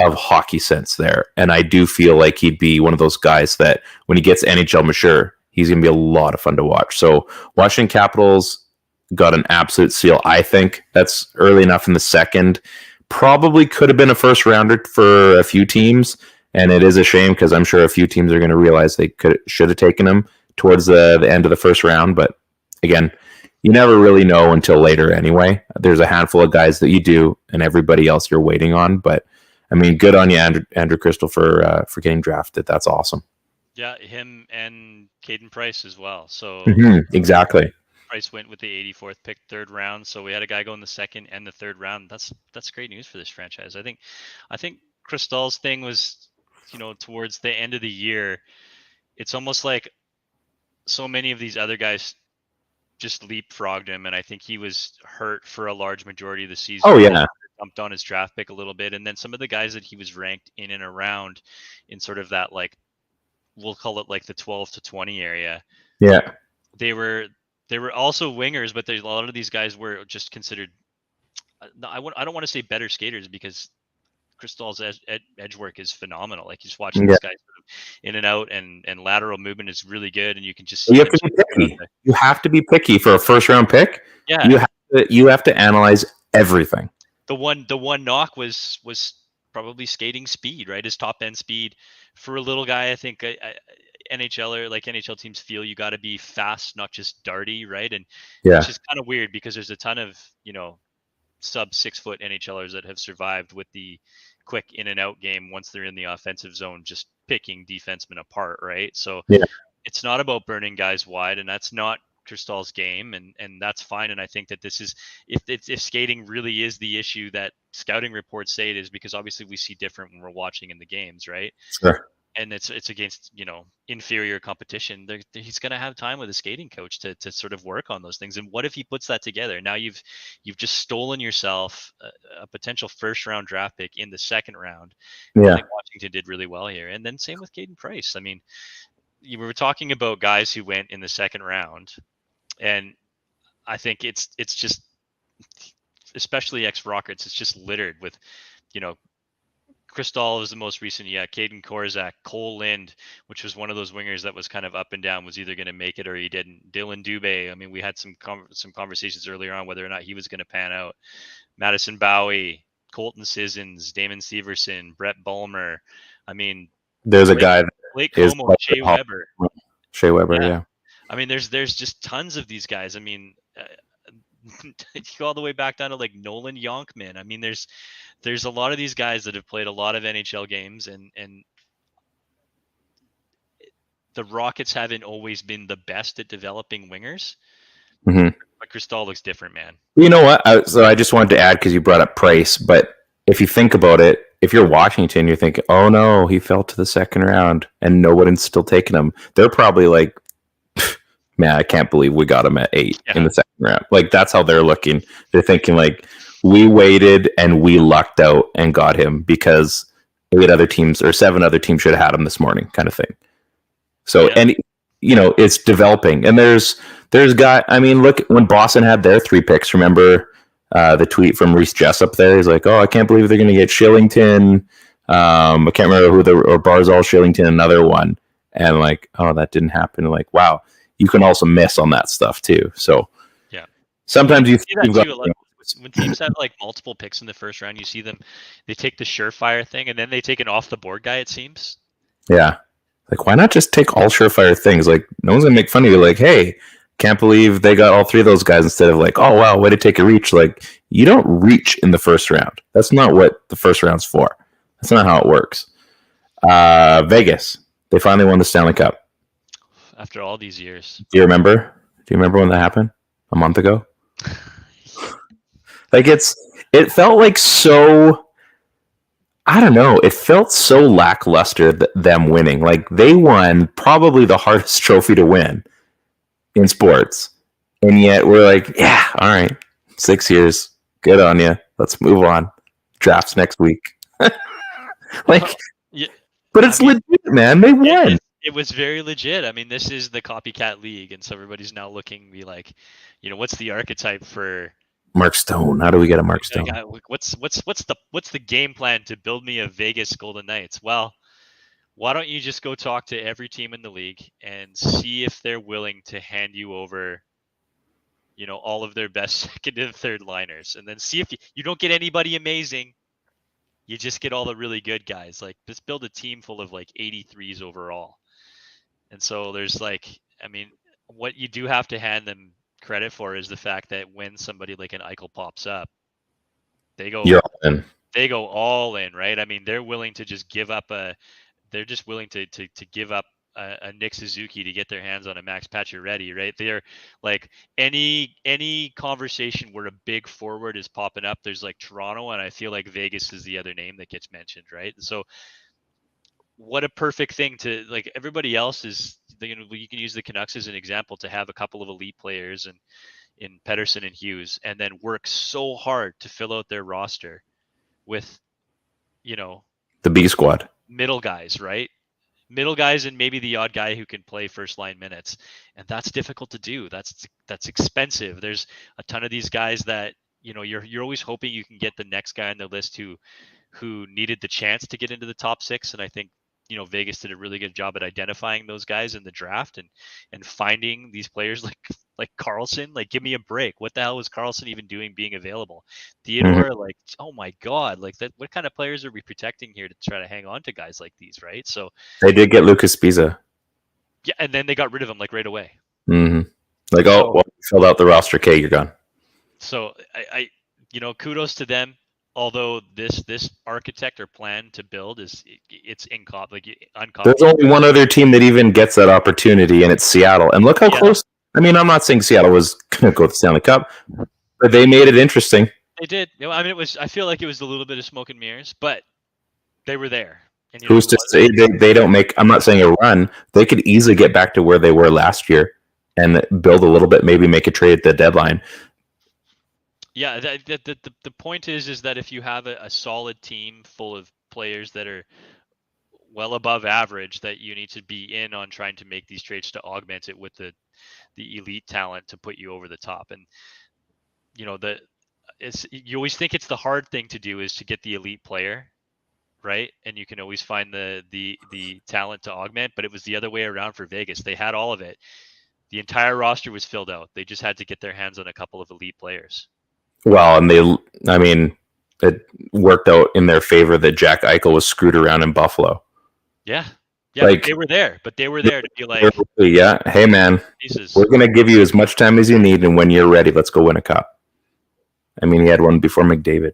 of hockey sense there, and I do feel like he'd be one of those guys that when he gets NHL mature, he's going to be a lot of fun to watch. So Washington Capitals got an absolute steal. I think that's early enough in the second. Probably could have been a first rounder for a few teams, and it is a shame because I'm sure a few teams are going to realize they should have taken him towards the end of the first round. But again, you never really know until later anyway. There's a handful of guys that you do, and everybody else you're waiting on. But I mean, good on you, Andrew Crystal, for getting drafted. That's awesome. Yeah, him and Caden Price as well. So exactly. Price went with the 84th pick, 3rd round. So we had a guy go in the 2nd and the 3rd round. That's great news for this franchise. I think Crystal's thing was, towards the end of the year, it's almost like so many of these other guys just leapfrogged him, and I think he was hurt for a large majority of the season. Oh yeah. Jumped on his draft pick a little bit, and then some of the guys that he was ranked in and around in sort of that, like, we'll call it like the 12 to 20 area. Yeah. They were also wingers, but a lot of these guys were just considered, I don't want to say better skaters, because Crystal's edge work is phenomenal. Like, just watching this guy sort of in and out, and lateral movement is really good, and you can just see you have to be picky. You have to be picky for a first round pick. Yeah. You have to analyze everything. The one knock was probably skating speed, right? His top end speed for a little guy. I think NHL teams feel you got to be fast, not just darty, right? And it's just kind of weird because there's a ton of sub 6 foot NHLers that have survived with the quick in and out game once they're in the offensive zone, just picking defensemen apart, right? So it's not about burning guys wide, and that's not Crystal's game, and that's fine. And I think that this is, if skating really is the issue that scouting reports say it is, because obviously we see different when we're watching in the games, right? Sure. And it's against inferior competition. He's going to have time with a skating coach to sort of work on those things. And what if he puts that together? Now you've just stolen yourself a potential first round draft pick in the 2nd round. Yeah, I think Washington did really well here. And then same with Caden Price. I mean, you were talking about guys who went in the 2nd round, and I think it's just, especially ex-Rockets, it's just littered with, Crystal is the most recent. Yeah, Caden Korzak, Cole Lind, which was one of those wingers that was kind of up and down, was either going to make it or he didn't. Dylan Dubé. I mean, we had some conversations earlier on whether or not he was going to pan out. Madison Bowie, Colton Sissons, Damon Severson, Brett Bulmer. I mean, there's a guy. Blake Como, Shea Weber. Shea Weber, yeah. I mean, there's just tons of these guys. I mean, you go all the way back down to like Nolan Yonkman. I mean, there's a lot of these guys that have played a lot of NHL games, and the Rockets haven't always been the best at developing wingers. Mm-hmm. But Crystal looks different, man. You know what? So I just wanted to add, because you brought up Price, but if you think about it, if you're Washington, you're thinking, oh no, he fell to the second round and no one's still taking him. They're probably like, man, I can't believe we got him at 8 in the second round. Like, that's how they're looking. They're thinking like, we waited and we lucked out and got him because 8 other teams or 7 other teams should have had him this morning, kind of thing. So, and it's developing. And there's I mean, look, when Boston had their 3 picks, remember the tweet from Reese Jessup there? He's like, oh, I can't believe they're going to get Shillington. I can't remember or Barzal, Shillington, another one. And like, oh, that didn't happen. Like, wow, you can also miss on that stuff too. So yeah, sometimes you see that too. When teams have like multiple picks in the first round, you see them, they take the surefire thing and then they take an off the board guy, it seems. Yeah. Like, why not just take all surefire things? Like, no one's going to make fun of you. Like, hey, can't believe they got all 3 of those guys instead of like, oh, wow, way to take a reach. Like, you don't reach in the first round. That's not what the first round's for. That's not how it works. Vegas, they finally won the Stanley Cup. After all these years. Do you remember when that happened? A month ago? Like, it felt like so, I don't know, it felt so lackluster them winning. Like, they won probably the hardest trophy to win in sports. And yet we're like, yeah, all right, 6 years, good on you. Let's move on. Drafts next week. Like, yeah, but it's legit, man. They won. It was very legit. I mean, this is the copycat league, and so everybody's now looking to be like, what's the archetype for Mark Stone? How do we get a Mark Stone? What's the game plan to build me a Vegas Golden Knights? Well, why don't you just go talk to every team in the league and see if they're willing to hand you over, all of their best second and third liners, and then see if you don't get anybody amazing. You just get all the really good guys. Like, just build a team full of like 83s overall. And so there's like, I mean, what you do have to hand them credit for is the fact that when somebody like an Eichel pops up, they go all in, right? I mean, they're willing to just give up they're just willing to give up a Nick Suzuki to get their hands on a Max Pacioretty, right? They're like any conversation where a big forward is popping up, there's like Toronto, and I feel like Vegas is the other name that gets mentioned, right? So what a perfect thing to, like, everybody else is, you can use the Canucks as an example to have a couple of elite players and in Pettersson and Hughes, and then work so hard to fill out their roster with, the B squad, middle guys, right? Middle guys and maybe the odd guy who can play first line minutes. And that's difficult to do. That's expensive. There's a ton of these guys that, you're always hoping you can get the next guy on the list who needed the chance to get into the top 6. And I think, Vegas did a really good job at identifying those guys in the draft and finding these players like Carlson. Like, give me a break. What the hell was Carlson even doing being available? Theodore, like, oh my God, like that. What kind of players are we protecting here to try to hang on to guys like these, right? So they did get Lucas Pisa. Yeah, and then they got rid of him like right away. Mm-hmm. Like, filled out the roster. Okay, you're gone. So I kudos to them. Although this architect or plan to build it's uncommon. There's only one other team that even gets that opportunity, and it's Seattle. And look how close. I mean, I'm not saying Seattle was going to go to the Stanley Cup, but they made it interesting. They did. I mean, I feel like it was a little bit of smoke and mirrors, but they were there. And who's to say they don't make? I'm not saying a run. They could easily get back to where they were last year and build a little bit. Maybe make a trade at the deadline. Yeah, the point is that if you have a solid team full of players that are well above average, that you need to be in on trying to make these trades to augment it with the elite talent to put you over the top. And you always think it's the hard thing to do is to get the elite player, right? And you can always find the talent to augment, but it was the other way around for Vegas. They had all of it. The entire roster was filled out. They just had to get their hands on a couple of elite players. Well, and it worked out in their favor that Jack Eichel was screwed around in Buffalo. Yeah. Yeah, like, they were there to be like, yeah, hey man, we're going to give you as much time as you need, and when you're ready, let's go win a cup. I mean, he had one before McDavid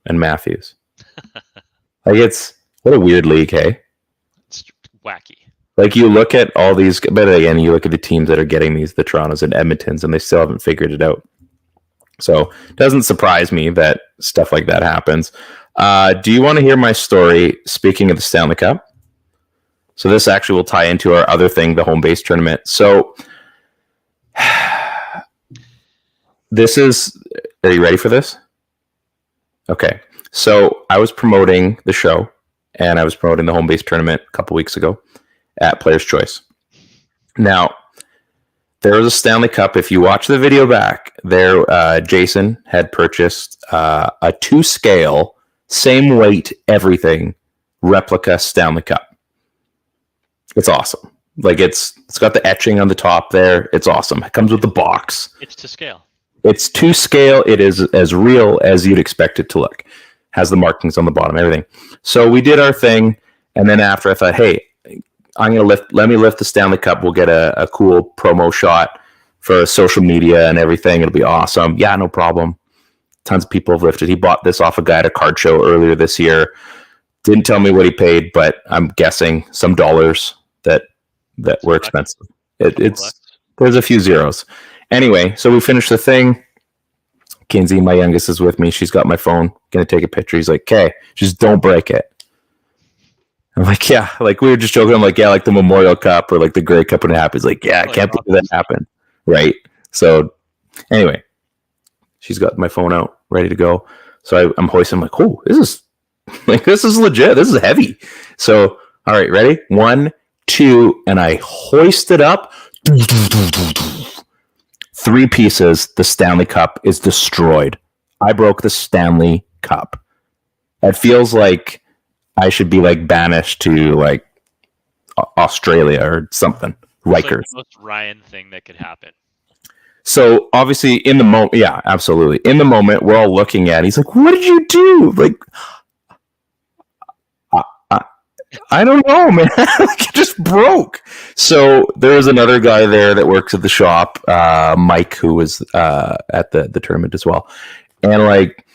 and Matthews. Like, what a weird league, hey? It's wacky. Like, you look at all these, but again, you look at the teams that are getting the Torontos and Edmontons, and they still haven't figured it out. So it doesn't surprise me that stuff like that happens. Do you want to hear my story, speaking of the Stanley Cup? So this actually will tie into our other thing, the home base tournament. So this is, are you ready for this? Okay. So I was promoting the show, and I was promoting the home base tournament a couple weeks ago at Player's Choice. Now, there was a Stanley Cup. If you watch the video back, there, Jason had purchased a 2-scale, same weight, everything, replica Stanley Cup. It's awesome. Like it's got the etching on the top there. It's awesome. It comes with the box. It's to scale. It's 2-scale. It is as real as you'd expect it to look. Has the markings on the bottom, everything. So we did our thing, and then after I thought, hey, let me lift the Stanley Cup. We'll get a cool promo shot for social media and everything. It'll be awesome. Yeah, no problem. Tons of people have lifted. He bought this off a guy at a card show earlier this year. Didn't tell me what he paid, but I'm guessing some dollars that were expensive. There's a few zeros. Anyway, so we finished the thing. Kinsey, my youngest, is with me. She's got my phone. Gonna take a picture. He's like, okay, just don't break it. I'm like, yeah. Like we were just joking. I'm like, yeah, like the Memorial Cup or like the Grey Cup when it happens. Like, yeah, I can't believe that happened. Right. So anyway, she's got my phone out, ready to go. So I'm hoisting. I'm like, oh, this is legit. This is heavy. So all right, ready? 1, 2, and I hoist it up. 3 pieces. The Stanley Cup is destroyed. I broke the Stanley Cup. It feels like I should be like banished to like Australia or something. Rikers. Like the most Ryan thing that could happen. So obviously in the moment, yeah, absolutely. In the moment, we're all looking at it. He's like, what did you do? Like, I don't know, man. Like, it just broke. So there was another guy there that works at the shop, Mike, who was at the tournament as well. And like,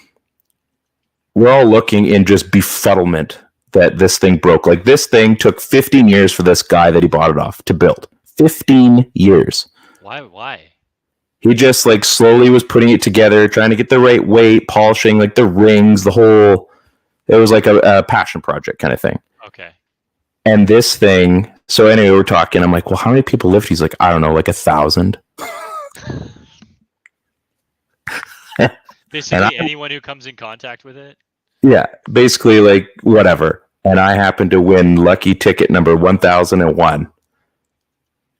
we're all looking in just befuddlement that this thing broke. Like this thing took 15 years for this guy that he bought it off to build. 15 years. Why? He just like slowly was putting it together, trying to get the right weight, polishing like the rings, the whole. It was like a passion project kind of thing. Okay. And this thing. So anyway, we're talking. I'm like, well, how many people lift? He's like, I don't know, like 1,000. Basically, anyone who comes in contact with it. Yeah, basically like whatever. And I happen to win lucky ticket number 1001.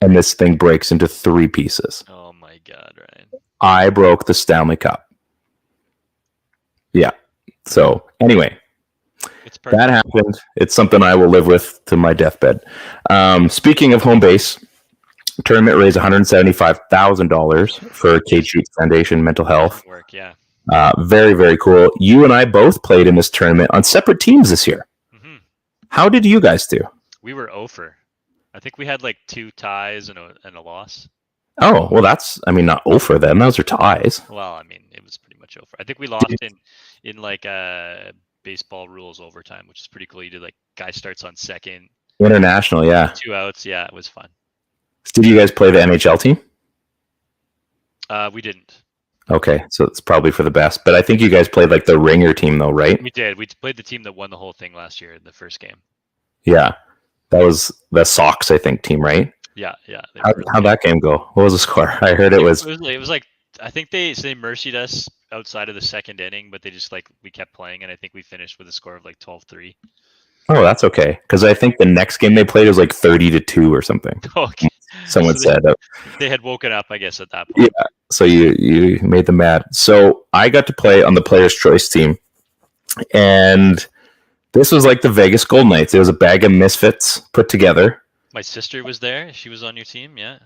And this thing breaks into 3 pieces. Oh my God, Ryan. I broke the Stanley Cup. Yeah. So anyway, It's perfect. that happened. It's something I will live with to my deathbed. Speaking of home base, tournament raised $175,000 for Kate Shoots Foundation Mental Health. Work, yeah. Very, very cool. You and I both played in this tournament on separate teams this year. Mm-hmm. How did you guys do? We were 0-for. I think we had like 2 ties and a loss. Oh, well, that's, I mean, not 0 for them. Those are ties. Well, I mean, it was pretty much 0-for. I think we lost in like baseball rules overtime, which is pretty cool. You did like guy starts on second. International, yeah. 2 outs. Yeah, it was fun. Did you guys play the NHL team? We didn't. Okay, so it's probably for the best. But I think you guys played like the ringer team, though, right? We did. We played the team that won the whole thing last year in the first game. Yeah, that was the Sox, I think, team, right? Yeah. How'd that game go? What was the score? I heard it was like I think they mercied us outside of the second inning, but they just like we kept playing, and I think we finished with a score of like 12-3. Oh, that's okay. Because I think the next game they played was like 30-2 or something. Okay. Someone So said. They had woken up, I guess, at that point. Yeah. So you made them mad. So I got to play on the Player's Choice team, and this was like the Vegas Golden Knights. It was a bag of misfits put together. My sister was there. She was on your team, yeah.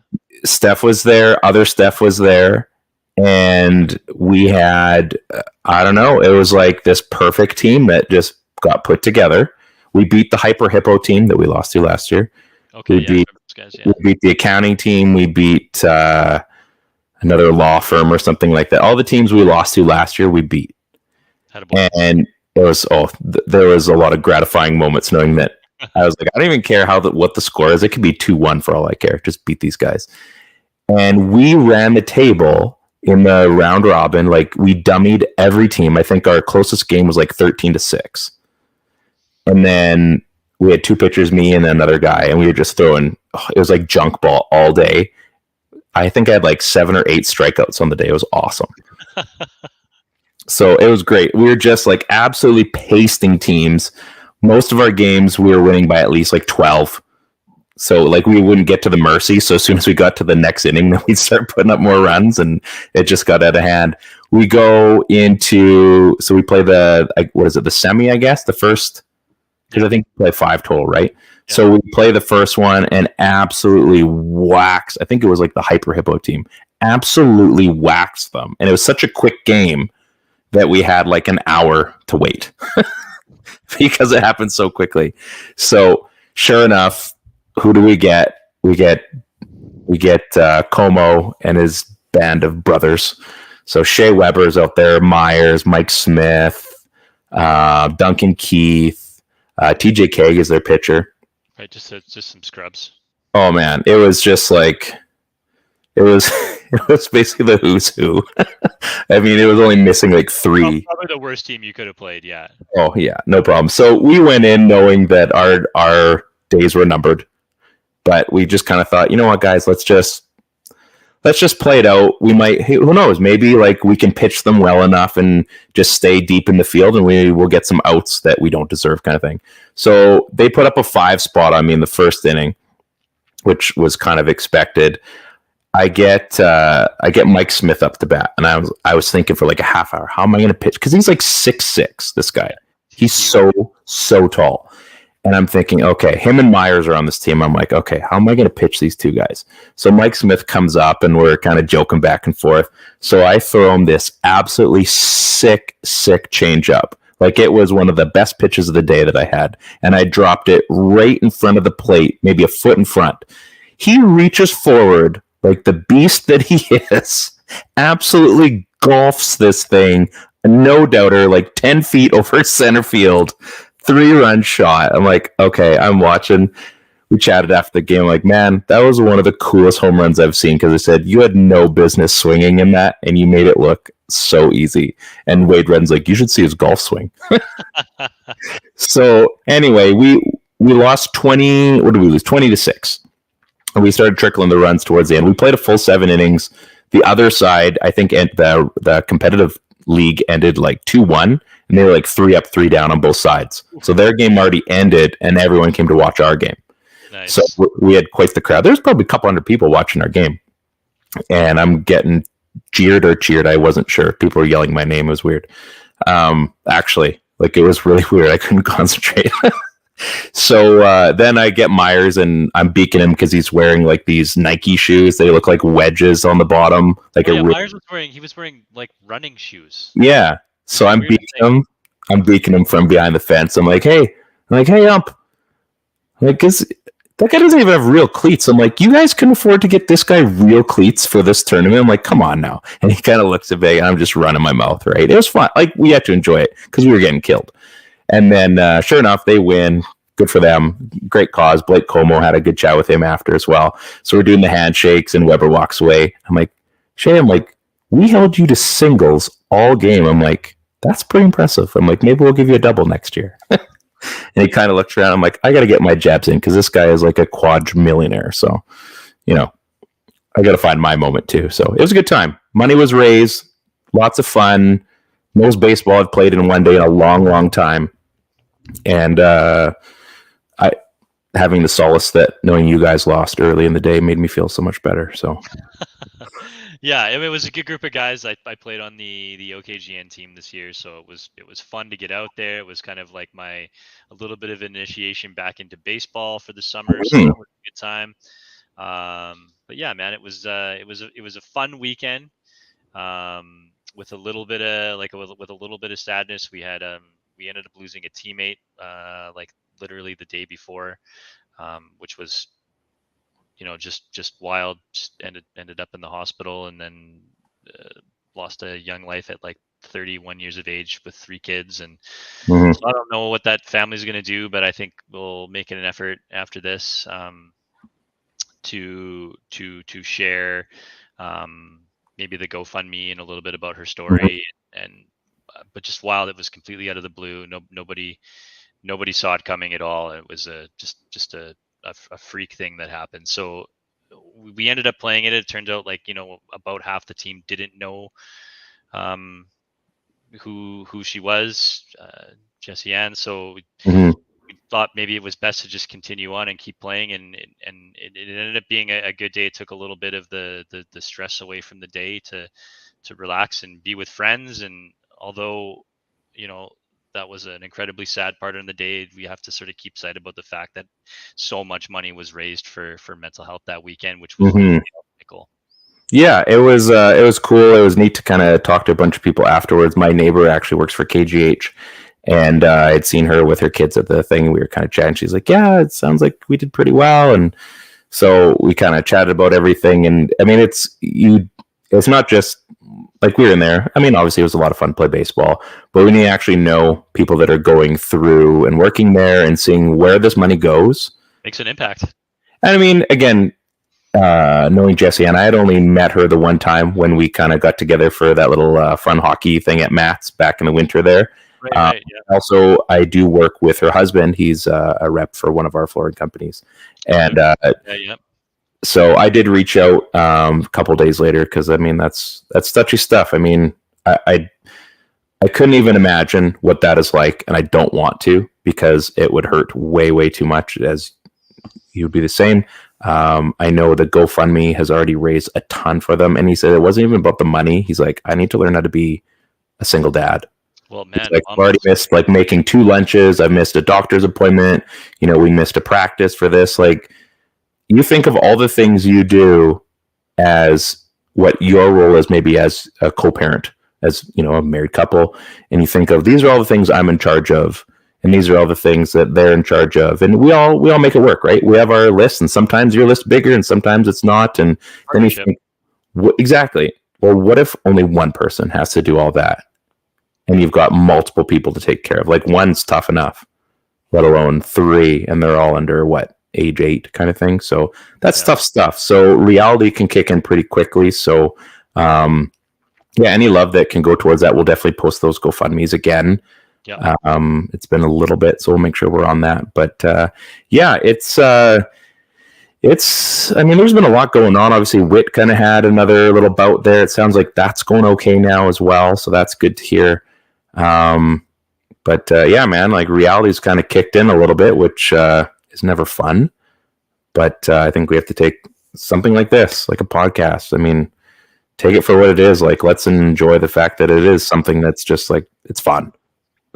Steph was there. Other Steph was there. And we had, I don't know, it was like this perfect team that just got put together. We beat the Hyper Hippo team that we lost to last year. Okay, we beat those guys, yeah. We beat the accounting team. We beat another law firm or something like that. All the teams we lost to last year, we beat. And it was there was a lot of gratifying moments knowing that I was like, I don't even care what the score is. It could be 2-1 for all I care. Just beat these guys. And we ran the table in the round robin. Like we dummied every team. I think our closest game was like 13-6. And then we had two pitchers, me and another guy, and we were just throwing. It was like junk ball all day. I think I had like 7 or 8 strikeouts on the day. It was awesome. So it was great. We were just like absolutely pasting teams. Most of our games we were winning by at least like 12. So like we wouldn't get to the mercy. So as soon as we got to the next inning, then we'd start putting up more runs, and it just got out of hand. We go into, so we play the, what is it, the semi, I guess, the first, because I think we play 5 total, right? Yeah. So we play the first one and absolutely wax. I think it was like the Hyper Hippo team. Absolutely waxed them. And it was such a quick game that we had like an hour to wait because it happened so quickly. So sure enough, who do we get? We get Como and his band of brothers. So Shea Weber's out there, Myers, Mike Smith, Duncan Keith, TJ Keg is their pitcher. Right, just some scrubs. Oh man, it was just like it was basically the who's who. I mean, it was only missing like 3. Probably the worst team you could have played, yeah. Oh yeah, no problem. So we went in knowing that our days were numbered, but we just kind of thought, you know what, guys, let's just play it out. We might, who knows, maybe like we can pitch them well enough and just stay deep in the field, and we will get some outs that we don't deserve, kind of thing. So they put up a 5 spot on me in the first inning, which was kind of expected. I get Mike Smith up to bat, and I was thinking for like a half hour, how am I going to pitch? Because he's like 6'6", this guy. He's so tall. And I'm thinking, okay, him and Myers are on this team. I'm like, okay, how am I going to pitch these two guys? So Mike Smith comes up, and we're kind of joking back and forth. So I throw him this absolutely sick changeup. Like it was one of the best pitches of the day that I had. And I dropped it right in front of the plate, maybe a foot in front. He reaches forward like the beast that he is, absolutely golfs this thing, no doubter, like 10 feet over center field, 3-run shot. I'm like, okay, I'm watching. We chatted after the game, like, man, that was one of the coolest home runs I've seen, because I said, you had no business swinging in that, and you made it look so easy. And Wade Redden's like, you should see his golf swing. So anyway, we lost 20, what did we lose? 20-6. And we started trickling the runs towards the end. We played a full 7 innings. The other side, I think the competitive league ended like 2-1, and they were like 3 up, 3 down on both sides. So their game already ended, and everyone came to watch our game. Nice. So we had quite the crowd. There's probably a couple hundred people watching our game. And I'm getting jeered or cheered. I wasn't sure. People were yelling my name. It was weird. Actually, like it was really weird. I couldn't concentrate. So then I get Myers, and I'm beaking him because he's wearing like these Nike shoes. They look like wedges on the bottom. Like Myers was wearing like running shoes. Yeah. So I'm beaking him. I'm beaking him from behind the fence. I'm like, hey, Ump. Like, that guy doesn't even have real cleats. I'm like, you guys can afford to get this guy real cleats for this tournament? I'm like, come on now. And he kind of looks at me, and I'm just running my mouth, right? It was fun. Like, we had to enjoy it because we were getting killed. And then, sure enough, they win. Good for them. Great cause. Blake Como had a good chat with him after as well. So we're doing the handshakes, and Weber walks away. I'm like, Shay, we held you to singles all game. I'm like, that's pretty impressive. I'm like, maybe we'll give you a double next year. And he kind of looks around. I'm like, I got to get my jabs in because this guy is like a quadrimillionaire. So, I got to find my moment too. So it was a good time. Money was raised. Lots of fun. Most baseball I've played in one day in a long, long time. And I having the solace that knowing you guys lost early in the day made me feel so much better. So yeah, it was a good group of guys. I played on the OKGN team this year, so it was fun to get out there. It was kind of like a little bit of initiation back into baseball for the summer. So it was a good time. But yeah, man, it was a fun weekend. With a little bit of with a little bit of sadness. We ended up losing a teammate like literally the day before, which was just wild. Just ended up in the hospital, and then lost a young life at like 31 years of age with 3 kids. And so I don't know what that family's going to do, but I think we'll make it an effort after this to share maybe the GoFundMe and a little bit about her story, and but just wild. It was completely out of the blue. Nobody saw it coming at all. It was just a freak thing that happened. So we ended up playing it. It turned out like, about half the team didn't know who she was, Jessie Ann. So we thought maybe it was best to just continue on and keep playing, and it ended up being a good day. It took a little bit of the stress away from the day to relax and be with friends. And although, that was an incredibly sad part of the day, we have to sort of keep sight about the fact that so much money was raised for mental health that weekend, which was really cool. Yeah, it was cool. It was neat to kind of talk to a bunch of people afterwards. My neighbor actually works for KGH, and I'd seen her with her kids at the thing, and we were kind of chatting. She's like, "Yeah, it sounds like we did pretty well," and so we kind of chatted about everything. And I mean, it's not just like we were in there. I mean, obviously it was a lot of fun to play baseball, but when you actually know people that are going through and working there and seeing where this money goes, makes an impact. And I mean, again, knowing Jessie, and I had only met her the one time when we kind of got together for that little fun hockey thing at Matt's back in the winter there. Right, yeah. Also, I do work with her husband. He's a rep for one of our flooring companies, and so I did reach out a couple days later, because I mean that's touchy stuff. I mean, I couldn't even imagine what that is like, and I don't want to, because it would hurt way too much. As you'd be the same. I know the GoFundMe has already raised a ton for them, and he said it wasn't even about the money. He's like, I need to learn how to be a single dad. Well, man, like, I've already missed like making 2 lunches. I've missed a doctor's appointment. We missed a practice for this. Like, you think of all the things you do as what your role is, maybe as a co-parent, as a married couple, and you think of, these are all the things I'm in charge of, and these are all the things that they're in charge of, and we all make it work, right? We have our list, and sometimes your list bigger, and sometimes it's not, and then you think, exactly. Well, what if only one person has to do all that, and you've got multiple people to take care of? Like, one's tough enough, let alone 3, and they're all under age 8 kind of thing. So that's tough stuff. So reality can kick in pretty quickly. So any love that can go towards that, we'll definitely post those GoFundMes again. Yeah. It's been a little bit, so we'll make sure we're on that. But it's I mean, there's been a lot going on. Obviously, Witt kind of had another little bout there. It sounds like that's going okay now as well, so that's good to hear. But man, like, reality's kind of kicked in a little bit, which is never fun. But I think we have to take something like this, like a podcast. I mean, take it for what it is. Like, let's enjoy the fact that it is something that's just like, it's fun.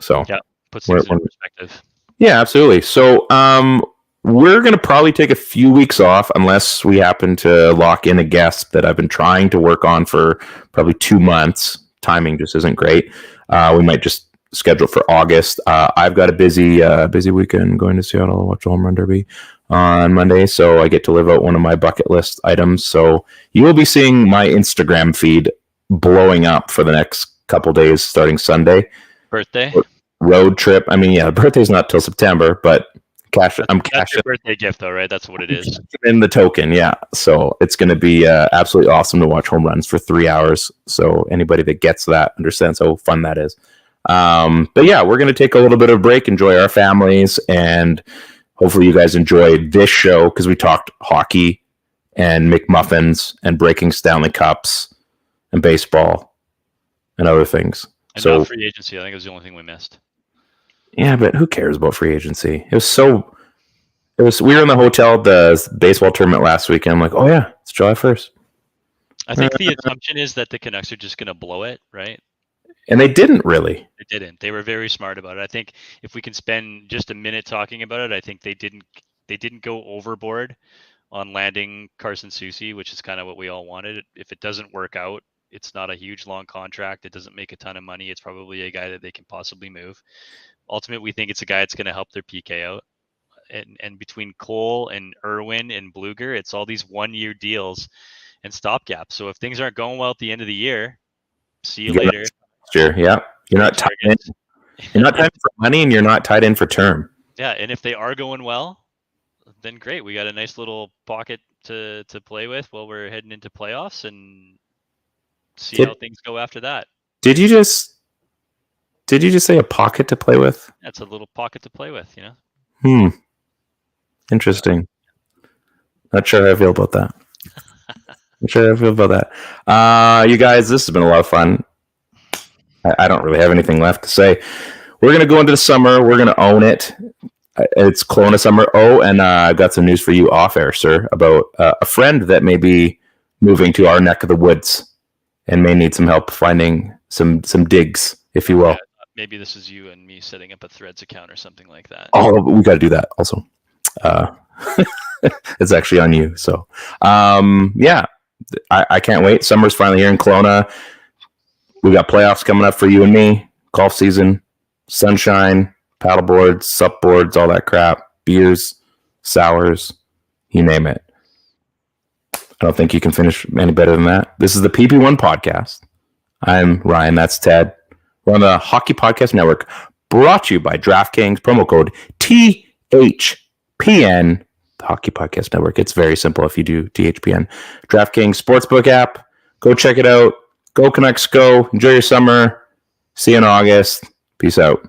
So puts things in perspective. Yeah, absolutely. So we're going to probably take a few weeks off, unless we happen to lock in a guest that I've been trying to work on for probably 2 months. Timing just isn't great. We might just schedule for August. I've got a busy weekend going to Seattle to watch the Home Run Derby on Monday, so I get to live out one of my bucket list items. So you will be seeing my Instagram feed blowing up for the next couple days, starting Sunday. Birthday? Road trip. I mean, birthday's not till September, but I'm cashing. That's your birthday gift, though, right? That's what it is. In the token, yeah. So it's going to be absolutely awesome to watch home runs for 3 hours. So anybody that gets that understands how fun that is. But yeah, we're going to take a little bit of a break, enjoy our families, and hopefully you guys enjoyed this show, because we talked hockey and McMuffins and breaking Stanley Cups and baseball and other things. And so, free agency, I think, was the only thing we missed. Yeah, but who cares about free agency? We were in the hotel at the baseball tournament last weekend. I'm like, oh yeah, it's July 1st. I think the assumption is that the Canucks are just going to blow it, right? And they didn't really. They didn't. They were very smart about it. I think if we can spend just a minute talking about it, I think they didn't go overboard on landing Carson Soucy, which is kind of what we all wanted. If it doesn't work out, it's not a huge long contract. It doesn't make a ton of money. It's probably a guy that they can possibly move. Ultimately, we think it's a guy that's going to help their PK out. And between Cole and Irwin and Bluger, it's all these 1-year deals and stopgaps. So if things aren't going well at the end of the year, see you later. Sure, yeah. You're not tied in. You're not tied in for money, and you're not tied in for term. Yeah, and if they are going well, then great. We got a nice little pocket to play with while we're heading into playoffs, and see Did- how things go after that. Did you just say a pocket to play with? That's a little pocket to play with, you know. Interesting. Not sure how I feel about that. You guys, this has been a lot of fun. I don't really have anything left to say. We're going to go into the summer. We're going to own it. It's Kelowna summer. Oh, and I've got some news for you off air, sir, about a friend that may be moving to our neck of the woods and may need some help finding some digs, if you will. Yeah, maybe this is you and me setting up a Threads account or something like that. Oh, we got to do that also. It's actually on you. So, yeah, I can't wait. Summer's finally here in Kelowna. We got playoffs coming up for you and me. Golf season, sunshine, paddleboards, sup boards, all that crap, beers, sours, you name it. I don't think you can finish any better than that. This is the PP1 Podcast. I'm Ryan. That's Ted. We're on the Hockey Podcast Network, brought to you by DraftKings. Promo code THPN. The Hockey Podcast Network. It's very simple if you do THPN. DraftKings Sportsbook app. Go check it out. Go Canucks. Go. Enjoy your summer. See you in August. Peace out.